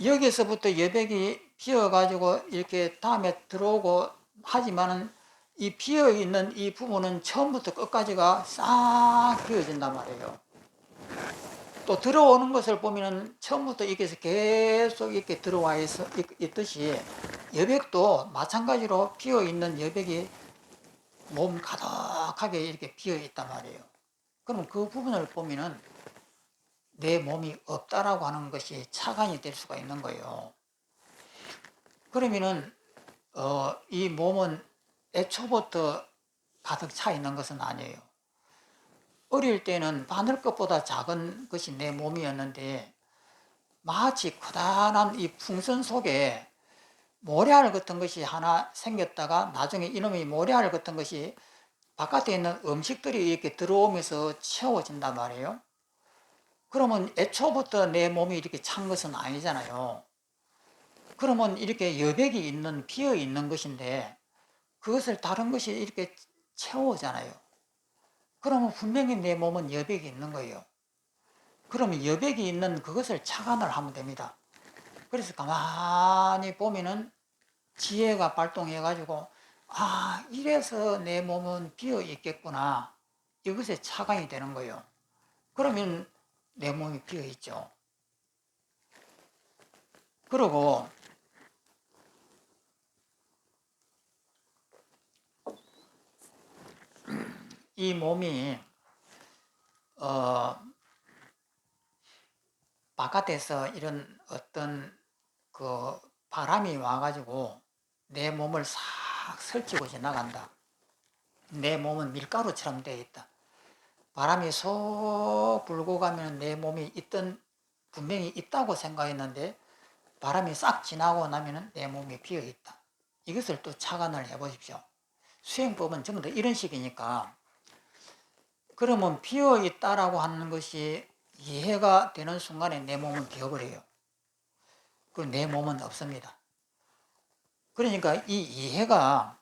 여기서부터 여백이 비어 가지고 이렇게 다음에 들어오고 하지만은 이 비어 있는 이 부분은 처음부터 끝까지가 싹 비어진단 말이에요. 또 들어오는 것을 보면은 처음부터 이렇게 계속 이렇게 들어와 있듯이 여백도 마찬가지로 비어 있는 여백이 몸 가득하게 이렇게 비어 있단 말이에요. 그럼 그 부분을 보면은 내 몸이 없다라고 하는 것이 착안이 될 수가 있는 거예요. 그러면은 이 몸은 애초부터 가득 차 있는 것은 아니에요. 어릴 때는 바늘것보다 작은 것이 내 몸이었는데 마치 커다란 이 풍선 속에 모래알 같은 것이 하나 생겼다가 나중에 이놈이 모래알 같은 것이 바깥에 있는 음식들이 이렇게 들어오면서 채워진단 말이에요. 그러면 애초부터 내 몸이 이렇게 찬 것은 아니잖아요. 그러면 이렇게 여백이 있는, 비어 있는 것인데 그것을 다른 것이 이렇게 채워오잖아요. 그러면 분명히 내 몸은 여백이 있는 거예요. 그러면 여백이 있는 그것을 착안을 하면 됩니다. 그래서 가만히 보면은 지혜가 발동해가지고, 아, 이래서 내 몸은 비어 있겠구나. 이것에 착안이 되는 거예요. 그러면 내 몸이 비어 있죠. 그리고 이 몸이 바깥에서 이런 어떤 그 바람이 와가지고 내 몸을 싹 설치고 지나간다. 내 몸은 밀가루처럼 되어 있다. 바람이 쏙 불고 가면 내 몸이 분명히 있다고 생각했는데 바람이 싹 지나고 나면 내 몸이 비어 있다. 이것을 또 착안을 해 보십시오. 수행법은 전부 다 이런 식이니까. 그러면 비어 있다라고 하는 것이 이해가 되는 순간에 내 몸은 비어버려요. 그리고 내 몸은 없습니다. 그러니까 이 이해가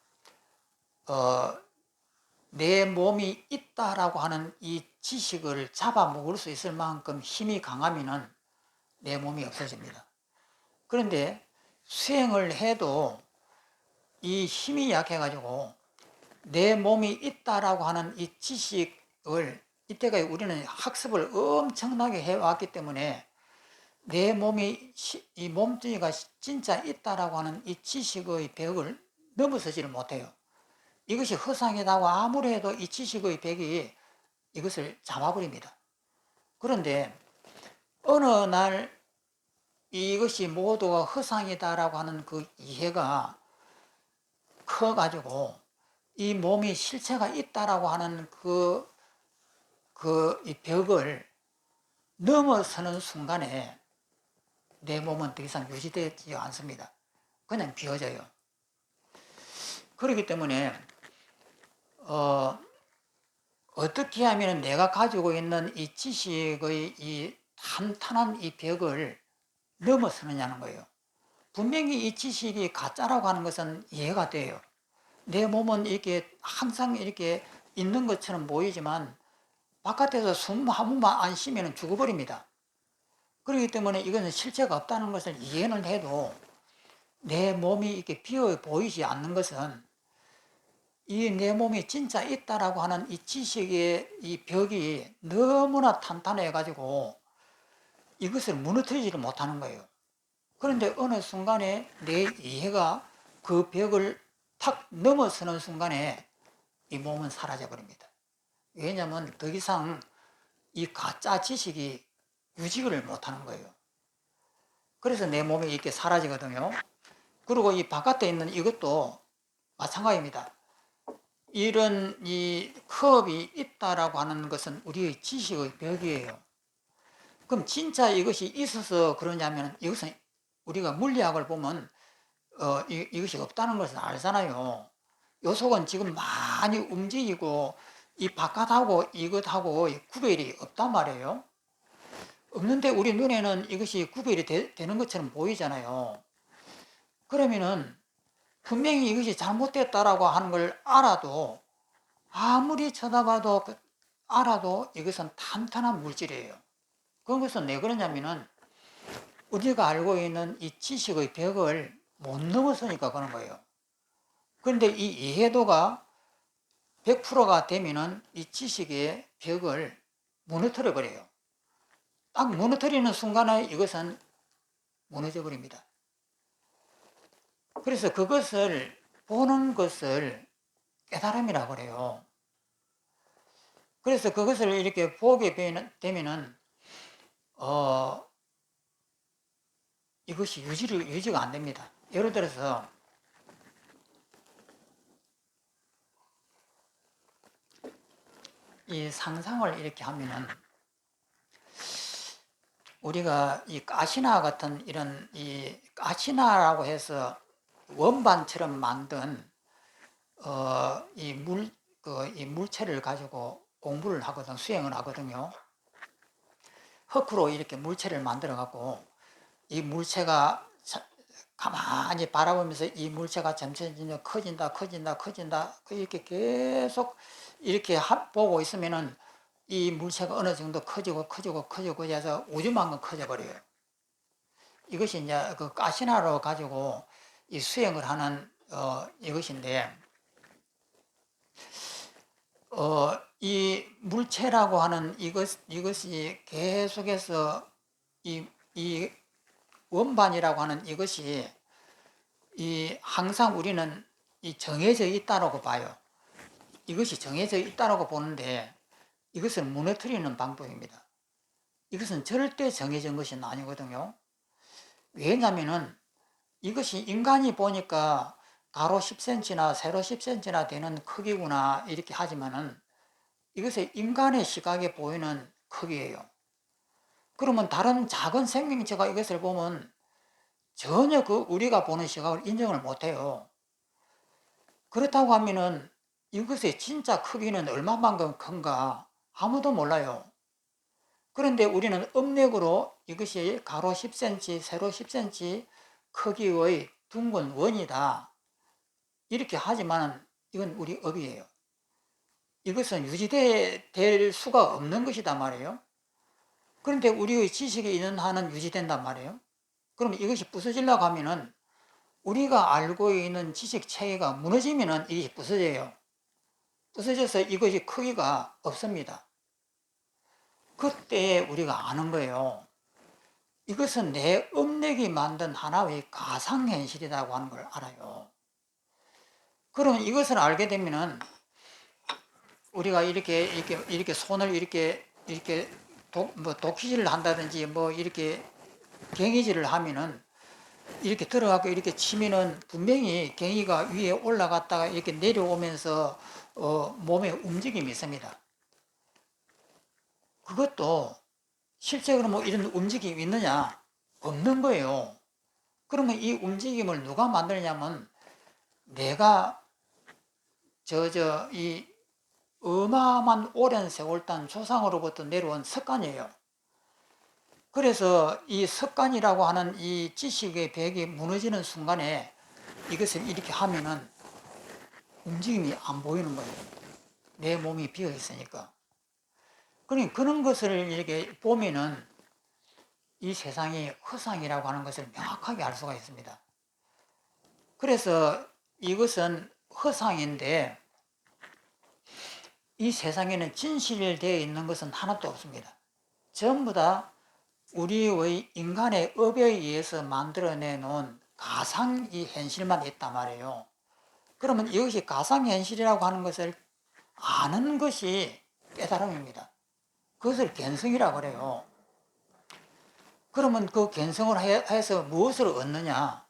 내 몸이 있다라고 하는 이 지식을 잡아먹을 수 있을 만큼 힘이 강하면은 내 몸이 없어집니다. 그런데 수행을 해도 이 힘이 약해가지고 내 몸이 있다라고 하는 이 지식을 이때까지 우리는 학습을 엄청나게 해왔기 때문에 내 몸이 이 몸뚱이가 진짜 있다라고 하는 이 지식의 벽을 넘어서지를 못해요. 이것이 허상이라고 아무리 해도 이 지식의 벽이 이것을 잡아버립니다. 그런데 어느 날 이것이 모두가 허상이다라고 하는 그 이해가 커가지고 이 몸이 실체가 있다라고 하는 이 벽을 넘어서는 순간에 내 몸은 더 이상 유지되지 않습니다. 그냥 비워져요. 그렇기 때문에 어떻게 하면 내가 가지고 있는 이 지식의 이 탄탄한 이 벽을 넘어서느냐는 거예요. 분명히 이 지식이 가짜라고 하는 것은 이해가 돼요. 내 몸은 이렇게 항상 이렇게 있는 것처럼 보이지만 바깥에서 숨 한 번만 안 쉬면 죽어버립니다. 그렇기 때문에 이것은 실체가 없다는 것을 이해는 해도 내 몸이 이렇게 비어 보이지 않는 것은 이 내 몸이 진짜 있다라고 하는 이 지식의 이 벽이 너무나 탄탄해 가지고 이것을 무너뜨리지를 못하는 거예요. 그런데 어느 순간에 내 이해가 그 벽을 탁 넘어서는 순간에 이 몸은 사라져 버립니다. 왜냐하면 더 이상 이 가짜 지식이 유지를 못하는 거예요. 그래서 내 몸이 이렇게 사라지거든요. 그리고 이 바깥에 있는 이것도 마찬가지입니다. 이런 이 컵이 있다라고 하는 것은 우리의 지식의 벽이에요. 그럼 진짜 이것이 있어서 그러냐면 이것은 우리가 물리학을 보면 이것이 없다는 것을 알잖아요. 요속은 지금 많이 움직이고 이 바깥하고 이것하고 구별이 없단 말이에요. 없는데 우리 눈에는 이것이 구별이 되는 것처럼 보이잖아요. 그러면은 분명히 이것이 잘못됐다라고 하는 걸 알아도 아무리 쳐다봐도 알아도 이것은 탄탄한 물질이에요. 그것은 왜 그러냐면은 우리가 알고 있는 이 지식의 벽을 못 넘어서니까 그런 거예요. 그런데 이 이해도가 100%가 되면은 이 지식의 벽을 무너뜨려 버려요. 딱 무너뜨리는 순간에 이것은 무너져 버립니다. 그래서 그것을 보는 것을 깨달음이라고 그래요. 그래서 그것을 이렇게 보게 되면은 이것이 유지가 안 됩니다. 예를 들어서 이 상상을 이렇게 하면은 우리가 이 가시나 같은 이런 이 가시나라고 해서 원반처럼 만든 이 물체를 가지고 공부를 하거든, 수행을 하거든요. 흙으로 이렇게 물체를 만들어 갖고 이 물체가 가만히 바라보면서 이 물체가 점점 커진다 이렇게 계속 이렇게 보고 있으면은 이 물체가 어느 정도 커지고 해서 우주만큼 커져 버려요. 이것이 이제 그 가시나로 가지고 이 수행을 하는 이것인데 이 물체라고 하는 이것이 계속해서 이 원반이라고 하는 이것이 항상 우리는 이 정해져 있다라고 봐요. 이것이 정해져 있다라고 보는데 이것을 무너뜨리는 방법입니다. 이것은 절대 정해진 것이 아니거든요. 왜냐면은 이것이 인간이 보니까 가로 10cm나 세로 10cm나 되는 크기구나 이렇게 하지만은 이것은 인간의 시각에 보이는 크기예요. 그러면 다른 작은 생명체가 이것을 보면 전혀 우리가 보는 시각을 인정을 못해요. 그렇다고 하면은 이것의 진짜 크기는 얼마만큼 큰가 아무도 몰라요. 그런데 우리는 음력으로 이것이 가로 10cm, 세로 10cm 크기의 둥근 원이다. 이렇게 하지만 이건 우리 업이에요. 이것은 유지될 수가 없는 것이단 말이에요. 그런데 우리의 지식이 있는 한은 유지된단 말이에요. 그럼 이것이 부서지려고 하면은 우리가 알고 있는 지식 체계가 무너지면은 이것이 부서져요. 부서져서 이것이 크기가 없습니다. 그때 우리가 아는 거예요. 이것은 내 음력이 만든 하나의 가상현실이라고 하는 걸 알아요. 그럼 이것을 알게 되면은 우리가 이렇게 손을 이렇게 독히질을 한다든지 이렇게 갱이질을 하면은 이렇게 들어가고 이렇게 치면은 분명히 갱이가 위에 올라갔다가 이렇게 내려오면서 몸에 움직임이 있습니다. 그것도 실제로 이런 움직임이 있느냐? 없는 거예요. 그러면 이 움직임을 누가 만들냐면 내가 이 어마어마한 오랜 세월 단 조상으로부터 내려온 습관이에요. 그래서 이 습관이라고 하는 이 지식의 벽이 무너지는 순간에 이것을 이렇게 하면은 움직임이 안 보이는 거예요. 내 몸이 비어 있으니까. 그러니 그런 것을 이렇게 보면은 이 세상이 허상이라고 하는 것을 명확하게 알 수가 있습니다. 그래서 이것은 허상인데 이 세상에는 진실되어 있는 것은 하나도 없습니다. 전부 다 우리의 인간의 업에 의해서 만들어내 놓은 가상 이 현실만 있단 말이에요. 그러면 이것이 가상현실이라고 하는 것을 아는 것이 깨달음입니다. 그것을 견성이라고 그래요. 그러면 그 견성을 해서 무엇을 얻느냐?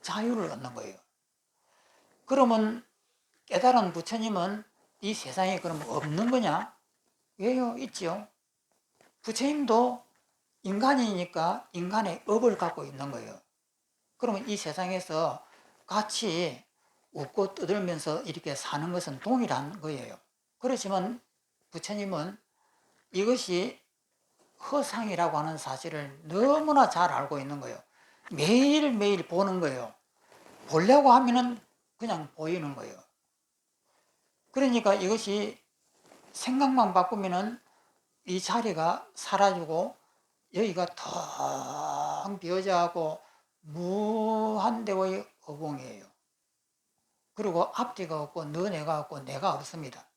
자유를 얻는 거예요. 그러면 깨달은 부처님은 이 세상에 그럼 없는 거냐? 왜요? 있지요. 부처님도 인간이니까 인간의 업을 갖고 있는 거예요. 그러면 이 세상에서 같이 웃고 떠들면서 이렇게 사는 것은 동일한 거예요. 그렇지만 부처님은 이것이 허상이라고 하는 사실을 너무나 잘 알고 있는 거예요. 매일매일 보는 거예요. 보려고 하면은 그냥 보이는 거예요. 그러니까 이것이 생각만 바꾸면은 이 자리가 사라지고 여기가 텅 비어져가고 무한대의 허공이에요. 그리고 앞뒤가 없고 너네가 없고 내가 없습니다.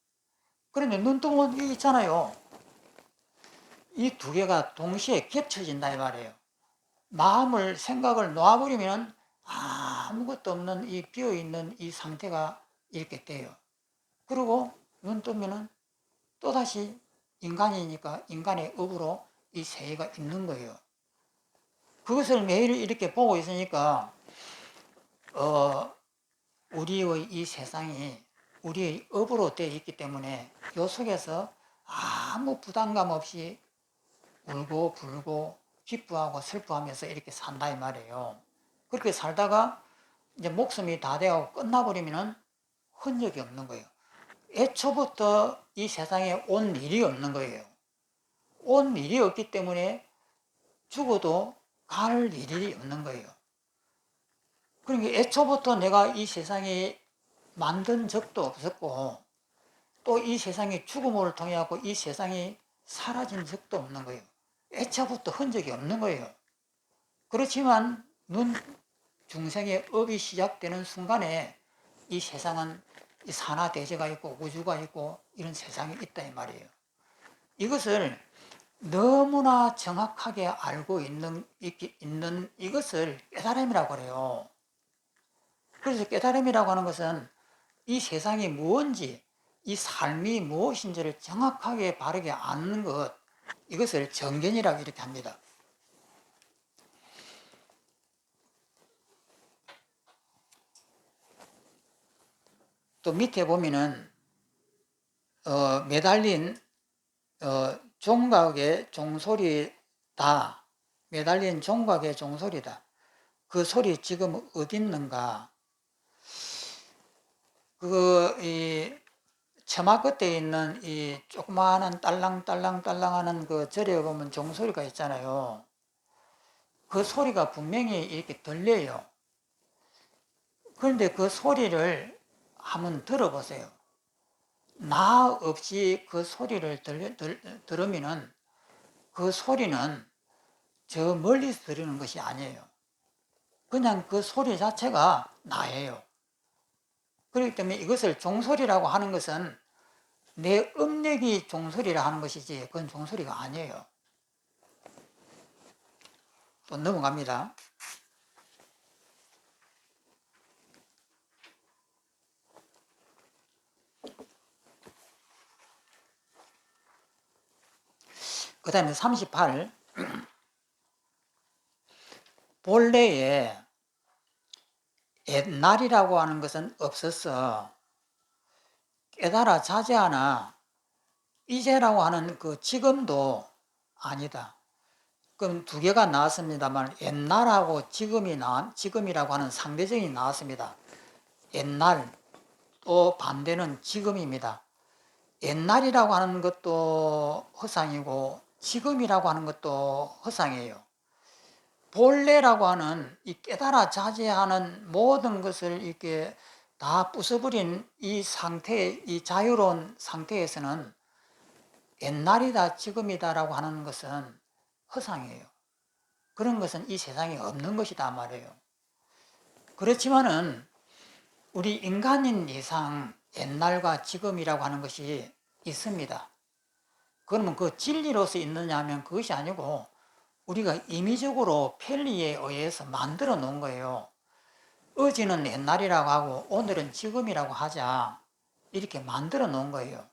그런데 눈뜨면 이 있잖아요. 이 두 개가 동시에 겹쳐진다 이 말이에요. 마음을 생각을 놓아버리면 아무것도 없는 이 비어있는 이 상태가 이렇게 돼요. 그리고 눈 뜨면은 또다시 인간이니까 인간의 업으로 이 세계가 있는 거예요. 그것을 매일 이렇게 보고 있으니까 우리의 이 세상이 우리의 업으로 되어 있기 때문에 요 속에서 아무 부담감 없이 울고 불고 기뻐하고 슬퍼하면서 이렇게 산다 이 말이에요. 그렇게 살다가 이제 목숨이 다 되어 끝나버리면은 흔적이 없는 거예요. 애초부터 이 세상에 온 일이 없는 거예요. 온 일이 없기 때문에 죽어도 갈 일이 없는 거예요. 그러니까 애초부터 내가 이 세상에 만든 적도 없었고 또 이 세상의 죽음을 통해 갖고 이 세상이 사라진 적도 없는 거예요. 애초부터 흔적이 없는 거예요. 그렇지만 눈 중생의 업이 시작되는 순간에 이 세상은 이 산하대제가 있고 우주가 있고 이런 세상이 있다 이 말이에요. 이것을 너무나 정확하게 알고 있는 이것을 깨달음이라고 그래요. 그래서 깨달음이라고 하는 것은 이 세상이 무엇인지, 이 삶이 무엇인지를 정확하게 바르게 아는 것, 이것을 정견이라고 이렇게 합니다. 또 밑에 보면은 매달린 종각의 종소리다. 매달린 종각의 종소리다. 그 소리 지금 어디 있는가? 이 처마 끝에 있는 이 조그마한 딸랑딸랑딸랑하는 그 절에 보면 종소리가 있잖아요. 그 소리가 분명히 이렇게 들려요. 그런데 그 소리를 한번 들어보세요. 나 없이 그 소리를 들으면은 그 소리는 저 멀리서 들리는 것이 아니에요. 그냥 그 소리 자체가 나예요. 그렇기 때문에 이것을 종소리라고 하는 것은 내 음력이 종소리라 하는 것이지 그건 종소리가 아니에요. 또 넘어갑니다. 그 다음에 38. 본래에 옛날이라고 하는 것은 없었어. 깨달아 자제하나 이제라고 하는 그 지금도 아니다. 그럼 두 개가 나왔습니다만 옛날하고 지금이라고 하는 상대적이 나왔습니다. 옛날 또 반대는 지금입니다. 옛날이라고 하는 것도 허상이고 지금이라고 하는 것도 허상이에요. 본래라고 하는 이 깨달아 자제하는 모든 것을 이렇게 다 부숴버린 이 상태, 이 자유로운 상태에서는 옛날이다, 지금이다라고 하는 것은 허상이에요. 그런 것은 이 세상에 없는 것이다 말이에요. 그렇지만은 우리 인간인 이상 옛날과 지금이라고 하는 것이 있습니다. 그러면 그 진리로서 있느냐 하면 그것이 아니고 우리가 임의적으로 편리에 의해서 만들어 놓은 거예요. 어제는 옛날이라고 하고 오늘은 지금이라고 하자 이렇게 만들어 놓은 거예요.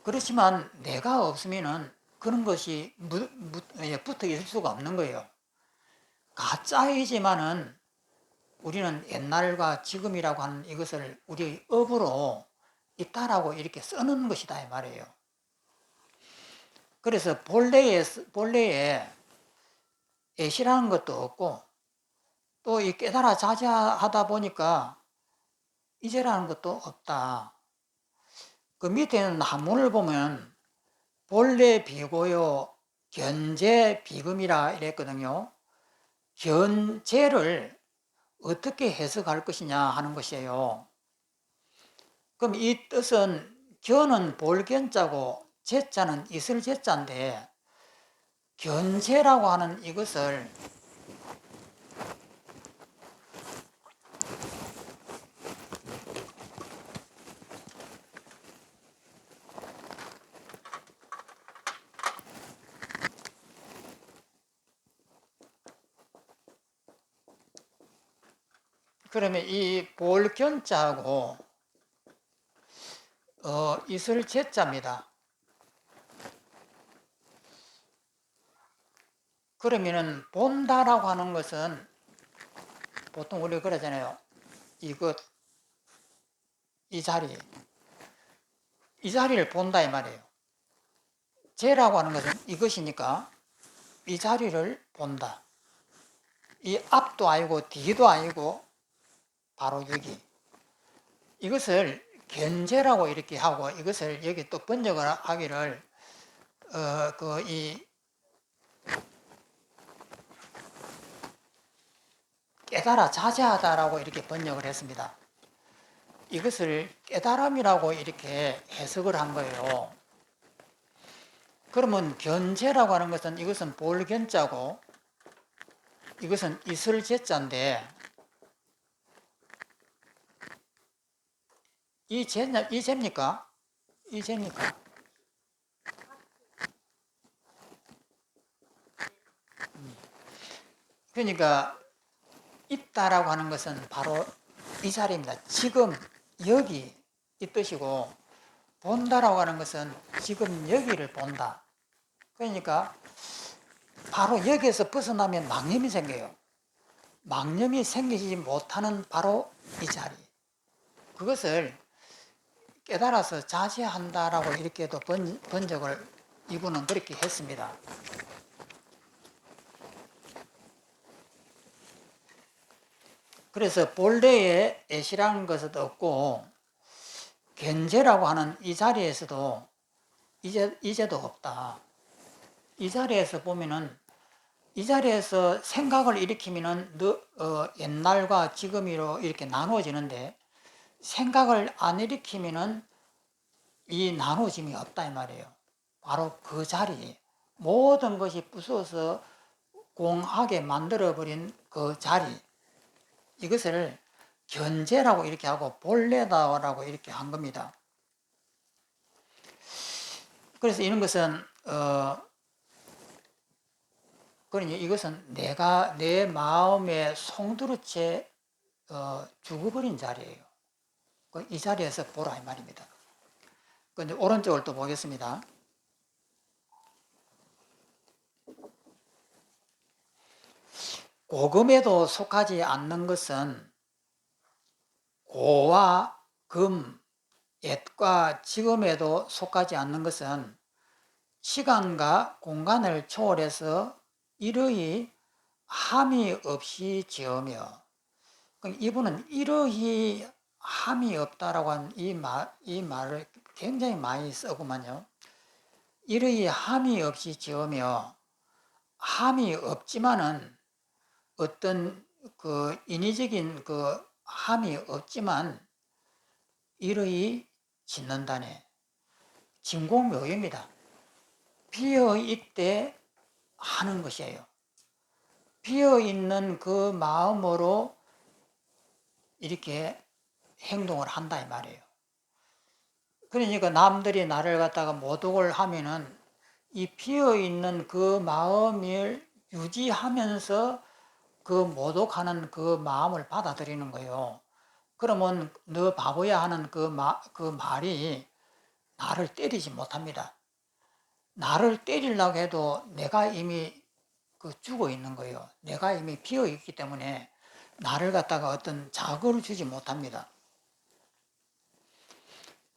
그렇지만 내가 없으면은 그런 것이 붙어 있을 수가 없는 거예요. 가짜이지만은 우리는 옛날과 지금이라고 하는 이것을 우리의 업으로 있다라고 이렇게 쓰는 것이다 이 말이에요. 그래서 본래에 애시라는 것도 없고 또 이 깨달아 자제하다 보니까 이제라는 것도 없다. 그 밑에 있는 한문을 보면 본래 비고요 견제 비금이라 이랬거든요. 견제를 어떻게 해석할 것이냐 하는 것이에요. 그럼 이 뜻은 견은 볼견자고 제자는 있을 제자인데 견제라고 하는 이것을 그러면 이 볼견자하고 있을 제자입니다. 그러면은 본다라고 하는 것은 보통 우리가 그러잖아요. 이것, 이 자리를 본다 이 말이에요. 제라고 하는 것은 이것이니까 이 자리를 본다. 이 앞도 아니고 뒤도 아니고 바로 여기. 이것을 견제라고 이렇게 하고 이것을 여기 또 번역을 하기를 깨달아 자제하다라고 이렇게 번역을 했습니다. 이것을 깨달음이라고 이렇게 해석을 한 거예요. 그러면 견제라고 하는 것은 이것은 볼견자고 이것은 있을제자인데 이 제입니까? 이 제입니까? 그러니까 있다라고 하는 것은 바로 이 자리입니다. 지금 여기 이 뜻이고 본다라고 하는 것은 지금 여기를 본다. 그러니까 바로 여기에서 벗어나면 망념이 생겨요. 망념이 생기지 못하는 바로 이 자리. 그것을 깨달아서 자제한다라고 이렇게도 번역을 이분은 그렇게 했습니다. 그래서 본래에 애시라는 것은 없고 견제라고 하는 이 자리에서도 이제도 없다. 이 자리에서 보면은 이 자리에서 생각을 일으키면은 옛날과 지금으로 이렇게 나누어지는데 생각을 안 일으키면은 이 나누어짐이 없다 이 말이에요. 바로 그 자리, 모든 것이 부서서 공하게 만들어버린 그 자리, 이것을 견제라고 이렇게 하고 본래다라고 이렇게 한 겁니다. 그래서 이런 것은 그러니 이것은 내가 내 마음에 송두리째 죽어버린 자리예요. 이 자리에서 보라 이 말입니다. 근데 오른쪽을 또 보겠습니다. 고금에도 속하지 않는 것은 고와 금, 옛과 지금에도 속하지 않는 것은 시간과 공간을 초월해서 이러히 함이 없이 지으며, 이분은 이러히 함이 없다라고 하는 이 말을 굉장히 많이 쓰구만요. 이러히 함이 없이 지으며, 함이 없지만은 어떤 그 인위적인 그 함이 없지만 이러히 짓는다네. 진공묘입니다. 비어있대 하는 것이에요. 비어있는 그 마음으로 이렇게 행동을 한다 이 말이에요. 그러니까 남들이 나를 갖다가 모독을 하면은 이 비어있는 그 마음을 유지하면서 그 모독하는 그 마음을 받아들이는 거예요. 그러면 너 바보야 하는 그 말이 나를 때리지 못합니다. 나를 때리려고 해도 내가 이미 죽어 있는 거예요. 내가 이미 비어 있기 때문에 나를 갖다가 어떤 자극을 주지 못합니다.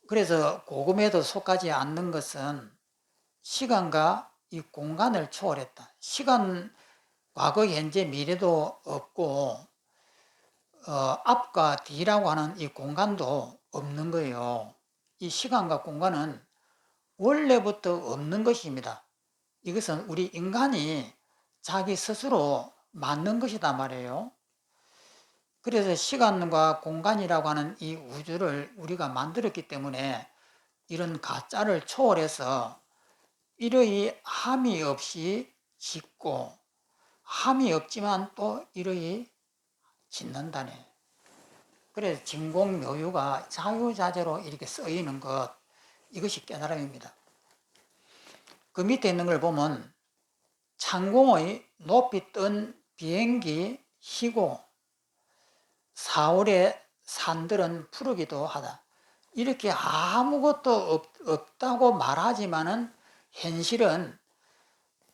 그래서 고금에도 속하지 않는 것은 시간과 이 공간을 초월했다. 시간, 과거, 현재, 미래도 없고 앞과 뒤라고 하는 이 공간도 없는 거예요. 이 시간과 공간은 원래부터 없는 것입니다. 이것은 우리 인간이 자기 스스로 만든 것이다 말이에요. 그래서 시간과 공간이라고 하는 이 우주를 우리가 만들었기 때문에 이런 가짜를 초월해서 이러이 함이 없이 짓고 함이 없지만 또 이러이 짓는다네. 그래서 진공묘유가 자유자재로 이렇게 쓰이는 것, 이것이 깨달음입니다. 그 밑에 있는 걸 보면 창공의 높이 뜬 비행기 희고 4월에 산들은 푸르기도 하다. 이렇게 아무것도 없다고 말하지만은 현실은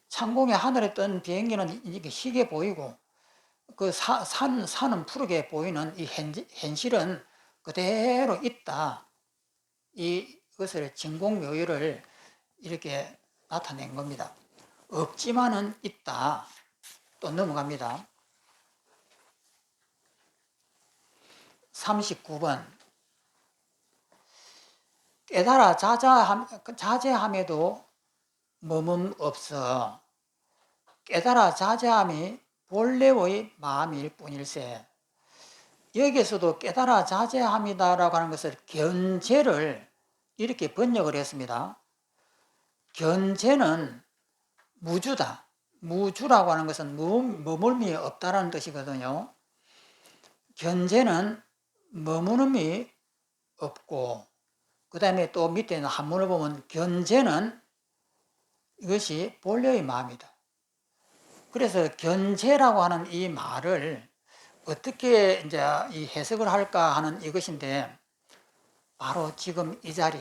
창공의 하늘에 뜬 비행기는 이렇게 희게 보이고 그 산은 푸르게 보이는 이 현실은 그대로 있다. 이것을 진공묘유를 이렇게 나타낸 겁니다. 없지만은 있다. 또 넘어갑니다. 39번. 깨달아 자제함에도 머문 없어. 깨달아 자제함이 본래의 마음일 뿐일세. 여기에서도 깨달아 자제함이다라고 하는 것을 견제를 이렇게 번역을 했습니다. 견제는 무주다. 무주라고 하는 것은 머물미 없다라는 뜻이거든요. 견제는 머무름이 없고, 그 다음에 또 밑에 있는 한문을 보면 견제는 이것이 본래의 마음이다. 그래서 견제라고 하는 이 말을 어떻게 이제 이 해석을 할까 하는 이것인데, 바로 지금 이 자리,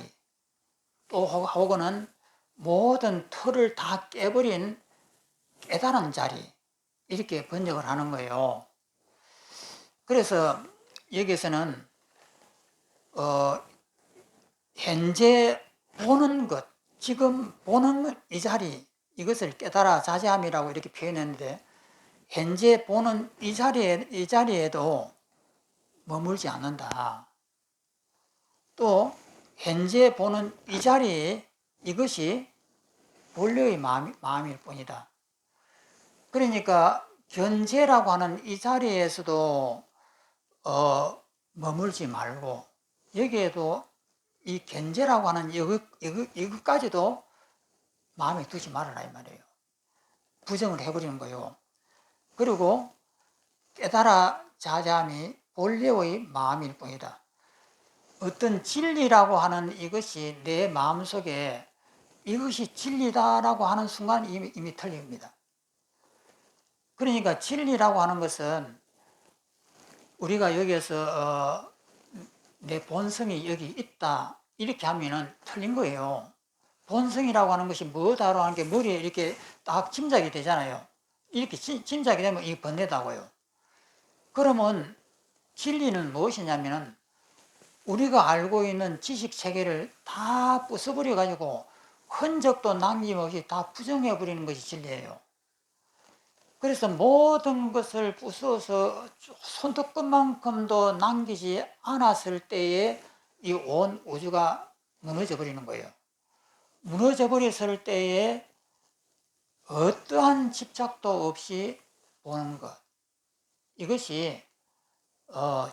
또 혹은 모든 틀을 다 깨버린 깨달은 자리, 이렇게 번역을 하는 거예요. 그래서 여기서는 현재 보는 것, 지금 보는 이 자리, 이것을 깨달아 자제함이라고 이렇게 표현했는데, 현재 보는 이 자리에도 머물지 않는다. 또 현재 보는 이 자리에 이것이 본래의 마음일 뿐이다. 그러니까 견제라고 하는 이 자리에서도 머물지 말고, 여기에도 이 견제라고 하는 이것까지도 마음에 두지 말아라 이 말이에요. 부정을 해버리는 거예요. 그리고 깨달아 자제함이 본래의 마음일 뿐이다. 어떤 진리라고 하는 이것이 내 마음속에 이것이 진리다라고 하는 순간 이미 틀립니다. 그러니까 진리라고 하는 것은 우리가 여기에서 내 본성이 여기 있다 이렇게 하면은 틀린 거예요. 본성이라고 하는 것이 뭐다라고 하는 게 머리에 이렇게 딱 짐작이 되잖아요. 이렇게 짐작이 되면 이게 번뇌다고요. 그러면 진리는 무엇이냐면은 우리가 알고 있는 지식 체계를 다 부숴버려 가지고 흔적도 남김없이 다 부정해 버리는 것이 진리예요. 그래서 모든 것을 부숴서 손톱끝만큼도 남기지 않았을 때에 이 온 우주가 무너져 버리는 거예요. 무너져 버렸을 때에 어떠한 집착도 없이 보는 것, 이것이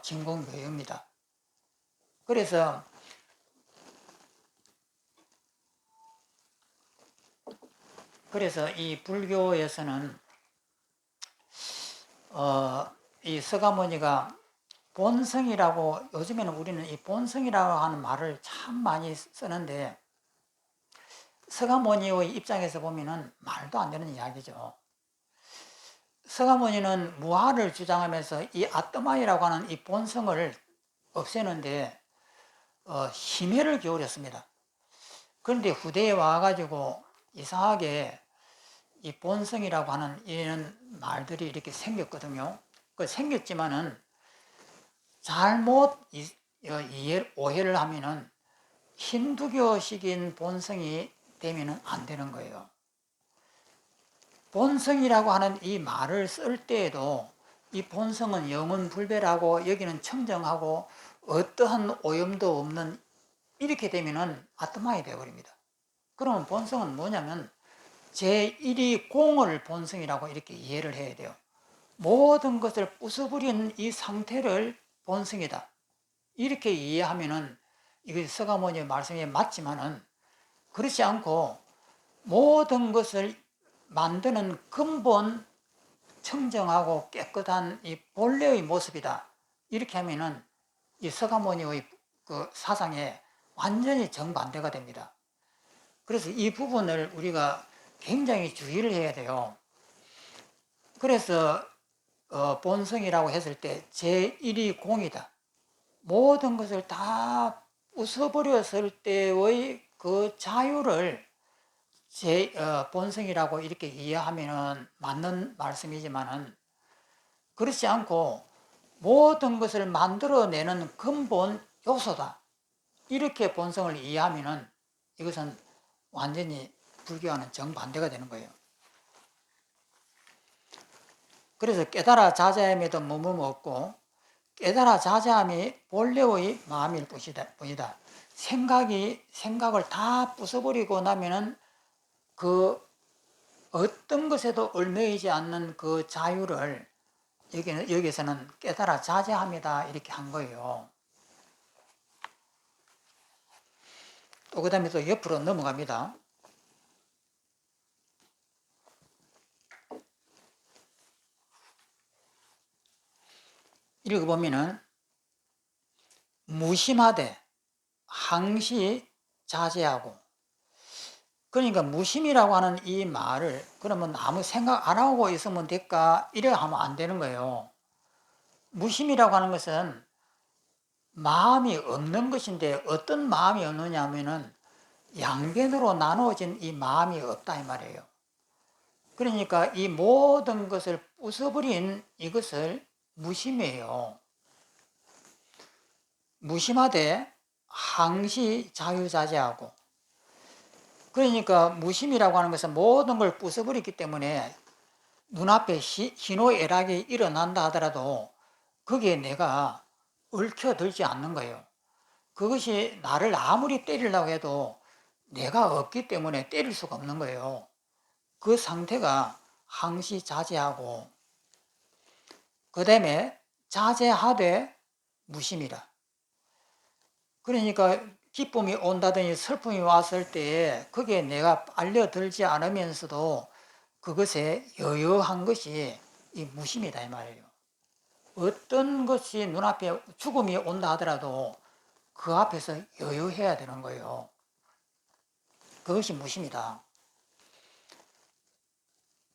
진공묘유입니다. 그래서 이 불교에서는 이 서가모니가 본성이라고, 요즘에는 우리는 이 본성이라고 하는 말을 참 많이 쓰는데, 서가모니의 입장에서 보면은 말도 안 되는 이야기죠. 서가모니는 무아를 주장하면서 이 아떠마이라고 하는 이 본성을 없애는데 심혈을 기울였습니다. 그런데 후대에 와가지고 이상하게 이 본성이라고 하는 이런 말들이 이렇게 생겼거든요. 생겼지만은 잘못 오해를 하면은 힌두교식인 본성이 되면은 안 되는 거예요. 본성이라고 하는 이 말을 쓸 때에도 이 본성은 영원불멸하고 여기는 청정하고 어떠한 오염도 없는, 이렇게 되면은 아트마이 되어버립니다. 그러면 본성은 뭐냐면 제1이 공을 본성이라고 이렇게 이해를 해야 돼요. 모든 것을 부숴버린 이 상태를 본성이다, 이렇게 이해하면은 이게 서가모니의 말씀에 맞지만은, 그렇지 않고 모든 것을 만드는 근본 청정하고 깨끗한 이 본래의 모습이다, 이렇게 하면은 이 서가모니의 그 사상에 완전히 정반대가 됩니다. 그래서 이 부분을 우리가 굉장히 주의를 해야 돼요. 그래서 본성이라고 했을 때 제1이 공이다, 모든 것을 다 부숴버렸을 때의 그 자유를 본성이라고 이렇게 이해하면 맞는 말씀이지만은, 그렇지 않고 모든 것을 만들어내는 근본 요소다, 이렇게 본성을 이해하면은 이것은 완전히 불교와는 정반대가 되는 거예요. 그래서 깨달아 자자함에도 머무름 없고 깨달아 자자함이 본래의 마음일 뿐이다. 생각을 다 부숴버리고 나면은 그 어떤 것에도 얽매이지 않는 그 자유를 여기서는 깨달아 자제함이다, 이렇게 한 거예요. 또 그 다음에 또 옆으로 넘어갑니다. 읽어보면은 무심하되 항시 자제하고, 그러니까 무심이라고 하는 이 말을 그러면 아무 생각 안 하고 있으면 될까, 이래 하면 안 되는 거예요. 무심이라고 하는 것은 마음이 없는 것인데, 어떤 마음이 없느냐 하면은 양변으로 나누어진 이 마음이 없다, 이 말이에요. 그러니까 이 모든 것을 부숴버린 이것을 무심이에요. 무심하되 항시 자유자재하고, 그러니까 무심이라고 하는 것은 모든 걸 부숴버렸기 때문에 눈앞에 희노애락이 일어난다 하더라도 거기에 내가 얽혀들지 않는 거예요. 그것이 나를 아무리 때리려고 해도 내가 없기 때문에 때릴 수가 없는 거예요. 그 상태가 항시 자제하고, 그 다음에 자제하되 무심이라. 그러니까 기쁨이 온다든지 슬픔이 왔을 때 거기에 내가 알려들지 않으면서도 그것에 여여한 것이 이 무심이다, 이 말이에요. 어떤 것이 눈앞에 죽음이 온다 하더라도 그 앞에서 여여해야 되는 거예요. 그것이 무심이다.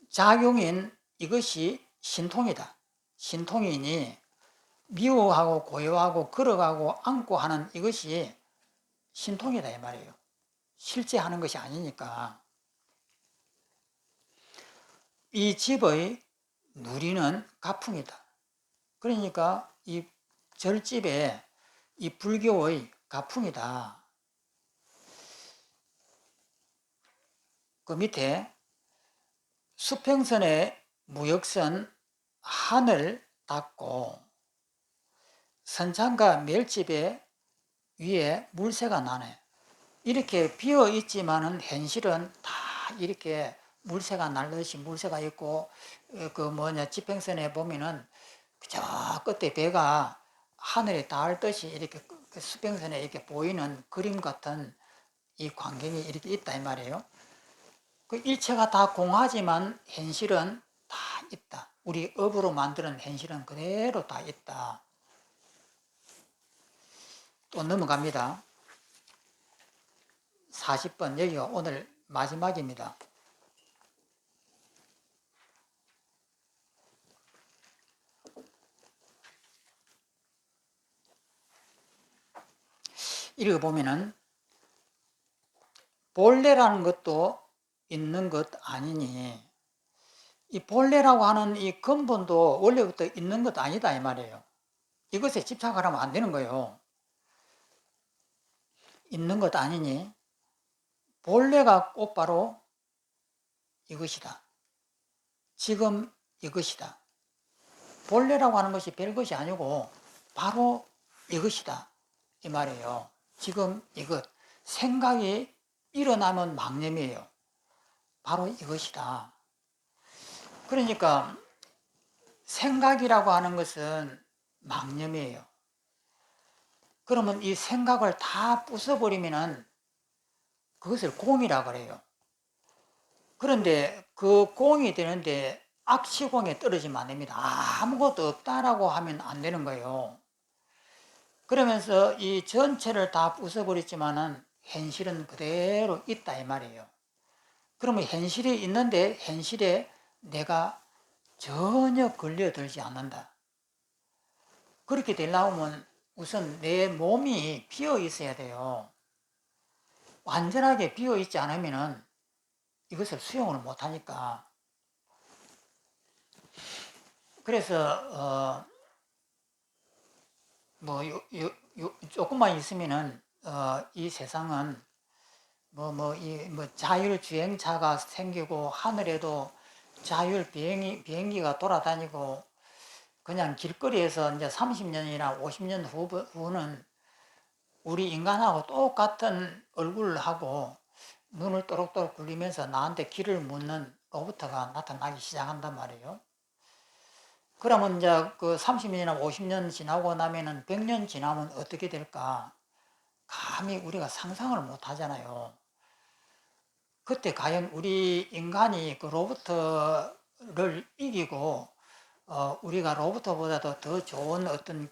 작용인 이것이 신통이다. 신통이니 미워하고 고요하고 걸어가고 안고 하는 이것이 신통이다, 이 말이에요. 실제 하는 것이 아니니까. 이 집의 누리는 가풍이다. 그러니까 이 절집에 이 불교의 가풍이다. 그 밑에 수평선의 무역선 하늘 닿고 선창과 멸집에 위에 물새가 나네. 이렇게 비어 있지만은 현실은 다 이렇게 물새가 날듯이 물새가 있고, 지평선에 보면은 저 끝에 배가 하늘에 닿을 듯이 이렇게 그 수평선에 이렇게 보이는 그림 같은 이 광경이 이렇게 있다, 이 말이에요. 그 일체가 다 공하지만 현실은 다 있다. 우리 업으로 만드는 현실은 그대로 다 있다. 또 넘어갑니다. 40번, 여기가 오늘 마지막입니다. 읽어보면은 본래라는 것도 있는 것 아니니 이 본래라고 하는 이 근본도 원래부터 있는 것도 아니다 이 말이에요. 이것에 집착하면 안 되는 거예요. 있는 것 아니니 본래가 곧바로 이것이다. 지금 이것이다. 본래라고 하는 것이 별것이 아니고 바로 이것이다 이 말이에요. 지금 이것. 생각이 일어나면 망념이에요. 바로 이것이다. 그러니까 생각이라고 하는 것은 망념이에요. 그러면 이 생각을 다 부숴버리면은 그것을 공이라 그래요. 그런데 그 공이 되는데 악시공에 떨어지면 안 됩니다. 아무것도 없다라고 하면 안 되는 거예요. 그러면서 이 전체를 다 부숴버렸지만은 현실은 그대로 있다 이 말이에요. 그러면 현실이 있는데 현실에 내가 전혀 걸려들지 않는다. 그렇게 되려면 우선 내 몸이 비어 있어야 돼요. 완전하게 비어 있지 않으면은 이것을 수용을 못 하니까. 그래서 조금만 있으면은 이 세상은 자율주행차가 생기고 하늘에도 비행기가 돌아다니고 그냥 길거리에서 이제 30년이나 50년 후는 우리 인간하고 똑같은 얼굴을 하고 눈을 또록또록 굴리면서 나한테 길을 묻는 로봇가 나타나기 시작한단 말이에요. 그러면 이제 그 30년이나 50년 지나고 나면은 100년 지나면 어떻게 될까? 감히 우리가 상상을 못 하잖아요. 그때 과연 우리 인간이 그 로봇을 이기고 우리가 로봇보다도 더 좋은 어떤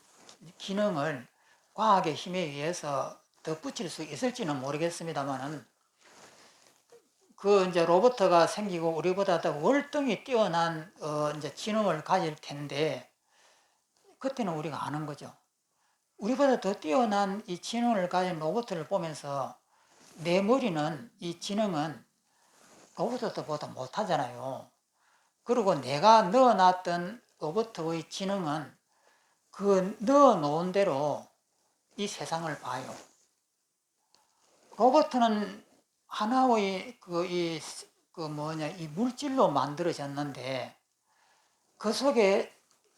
기능을 과학의 힘에 의해서 덧붙일 수 있을지는 모르겠습니다만은 그 이제 로봇가 생기고 우리보다 더 월등히 뛰어난 이제 지능을 가질 텐데 그때는 우리가 아는 거죠. 우리보다 더 뛰어난 이 지능을 가진 로봇을 보면서 내 머리는 이 지능은 로봇보다 못하잖아요. 그리고 내가 넣어놨던 로봇의 지능은 그 넣어놓은 대로 이 세상을 봐요. 로봇은 하나의 이 물질로 만들어졌는데 그 속에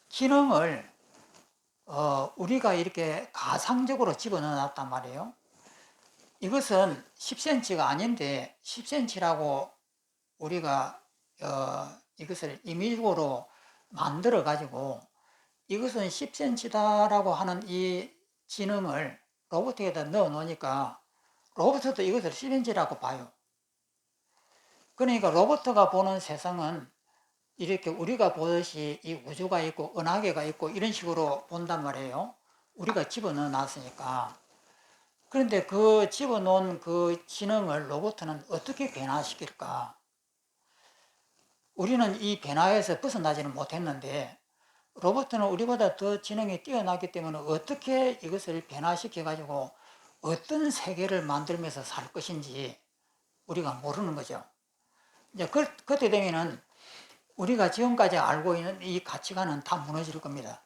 기능을 우리가 이렇게 가상적으로 집어넣어 놨단 말이에요. 이것은 10cm가 아닌데 10cm라고 우리가 이것을 임의적으로 만들어 가지고 이것은 10cm다라고 하는 이 지능을 로봇에다 넣어 놓으니까 로봇도 이것을 10cm라고 봐요. 그러니까 로봇가 보는 세상은 이렇게 우리가 보듯이 이 우주가 있고 은하계가 있고 이런 식으로 본단 말이에요. 우리가 집어넣어 놨으니까. 그런데 그 집어넣은 그 지능을 로봇은 어떻게 변화시킬까? 우리는 이 변화에서 벗어나지는 못했는데 로봇은 우리보다 더 지능이 뛰어나기 때문에 어떻게 이것을 변화시켜 가지고 어떤 세계를 만들면서 살 것인지 우리가 모르는 거죠. 이제 그때 되면은 우리가 지금까지 알고 있는 이 가치관은 다 무너질 겁니다.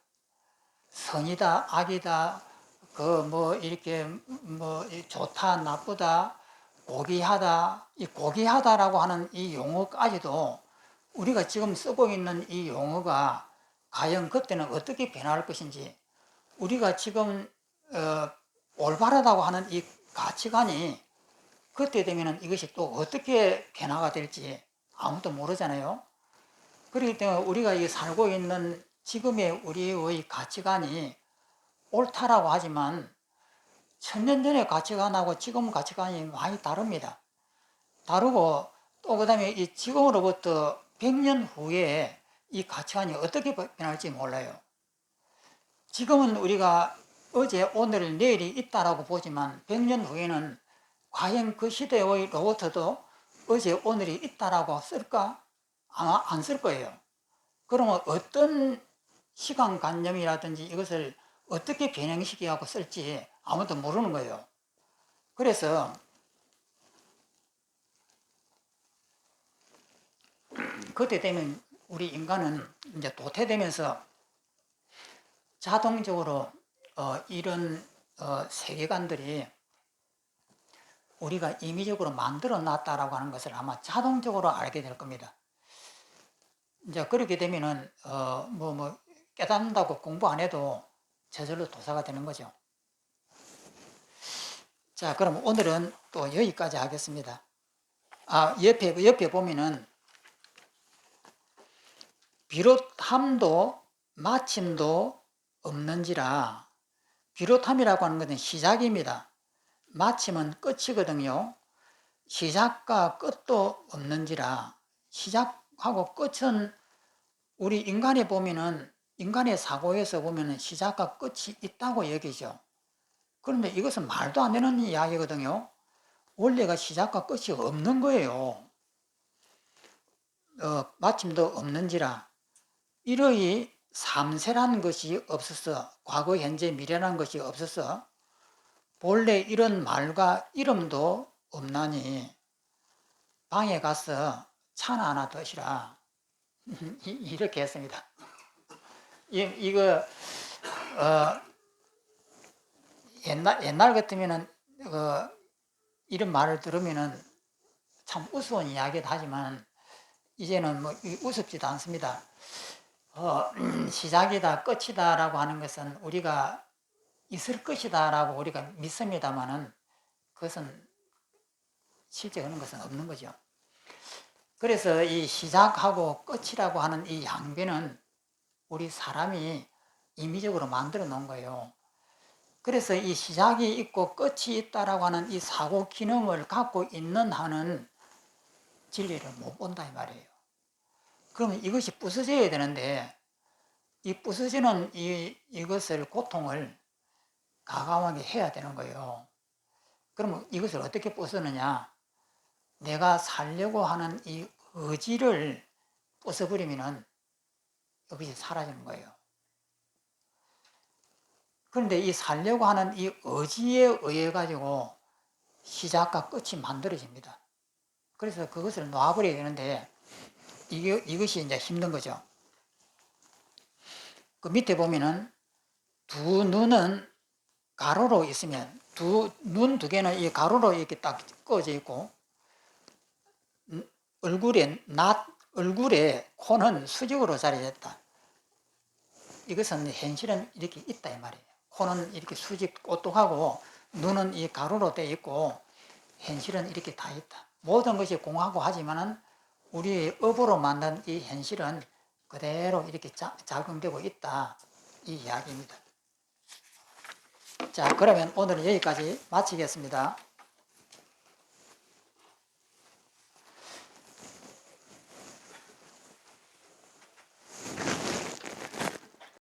선이다, 악이다, 이렇게 좋다, 나쁘다, 고귀하다, 이 고귀하다라고 하는 이 용어까지도 우리가 지금 쓰고 있는 이 용어가 과연 그때는 어떻게 변화할 것인지 우리가 지금 올바르다고 하는 이 가치관이 그때 되면은 이것이 또 어떻게 변화가 될지 아무도 모르잖아요. 그렇기 때문에 우리가 이 살고 있는 지금의 우리의 가치관이 옳다라고 하지만 1000년 전의 가치관하고 지금 가치관이 많이 다릅니다. 다르고 또 그다음에 이 지금으로부터 100년 후에 이 가치관이 어떻게 변할지 몰라요. 지금은 우리가 어제, 오늘, 내일이 있다라고 보지만 100년 후에는 과연 그 시대의 로봇도 어제, 오늘이 있다라고 쓸까? 아마 안 쓸 거예요. 그러면 어떤 시간관념이라든지 이것을 어떻게 변형시키고 쓸지 아무도 모르는 거예요. 그래서 그때 되면 우리 인간은 이제 도태되면서 자동적으로 이런 세계관들이 우리가 임의적으로 만들어 놨다라고 하는 것을 아마 자동적으로 알게 될 겁니다. 이제 그렇게 되면은 깨닫는다고 공부 안 해도 저절로 도사가 되는 거죠. 자, 그럼 오늘은 또 여기까지 하겠습니다. 옆에 보면은 비롯함도 마침도 없는지라. 비롯함이라고 하는 것은 시작입니다. 마침은 끝이거든요. 시작과 끝도 없는지라. 시작하고 끝은 우리 인간에 보면은, 인간의 사고에서 보면은 시작과 끝이 있다고 여기죠. 그런데 이것은 말도 안 되는 이야기거든요. 원래가 시작과 끝이 없는 거예요. 마침도 없는지라. 이러이 삼세란 것이 없어서, 과거, 현재, 미래라는 것이 없어서 본래 이런 말과 이름도 없나니 방에 가서 차나 하나 드시라. 이렇게 했습니다. 이거 옛날 같으면은 이런 말을 들으면은 참 우스운 이야기도 하지만 이제는 뭐 우습지도 않습니다. 시작이다 끝이다라고 하는 것은 우리가 있을 것이다라고 우리가 믿습니다만은 그것은 실제 그런 것은 없는 거죠. 그래서 이 시작하고 끝이라고 하는 이 양변은 우리 사람이 임의적으로 만들어 놓은 거예요. 그래서 이 시작이 있고 끝이 있다라고 하는 이 사고 기능을 갖고 있는 한은 진리를 못 본다 이 말이에요. 그러면 이것이 부서져야 되는데 이 부서지는 이것을 고통을 가감하게 해야 되는 거예요. 그러면 이것을 어떻게 부수느냐? 내가 살려고 하는 이 의지를 부숴버리면은 이것이 사라지는 거예요. 그런데 이 살려고 하는 이 의지에 의해 가지고 시작과 끝이 만들어집니다. 그래서 그것을 놔버려야 되는데 이것이 이제 힘든 거죠. 그 밑에 보면은 두 눈은 가로로 있으면 눈 두 개는 이 가로로 이렇게 딱 꺼져 있고 얼굴에 코는 수직으로 자리했다. 이것은 현실은 이렇게 있다 이 말이에요. 코는 이렇게 수직 꼬똑하고 눈은 이 가로로 되어 있고 현실은 이렇게 다 있다. 모든 것이 공하고 하지만은 우리의 업으로 만든 이 현실은 그대로 이렇게 작용되고 있다. 이 이야기입니다. 자, 그러면 오늘은 여기까지 마치겠습니다.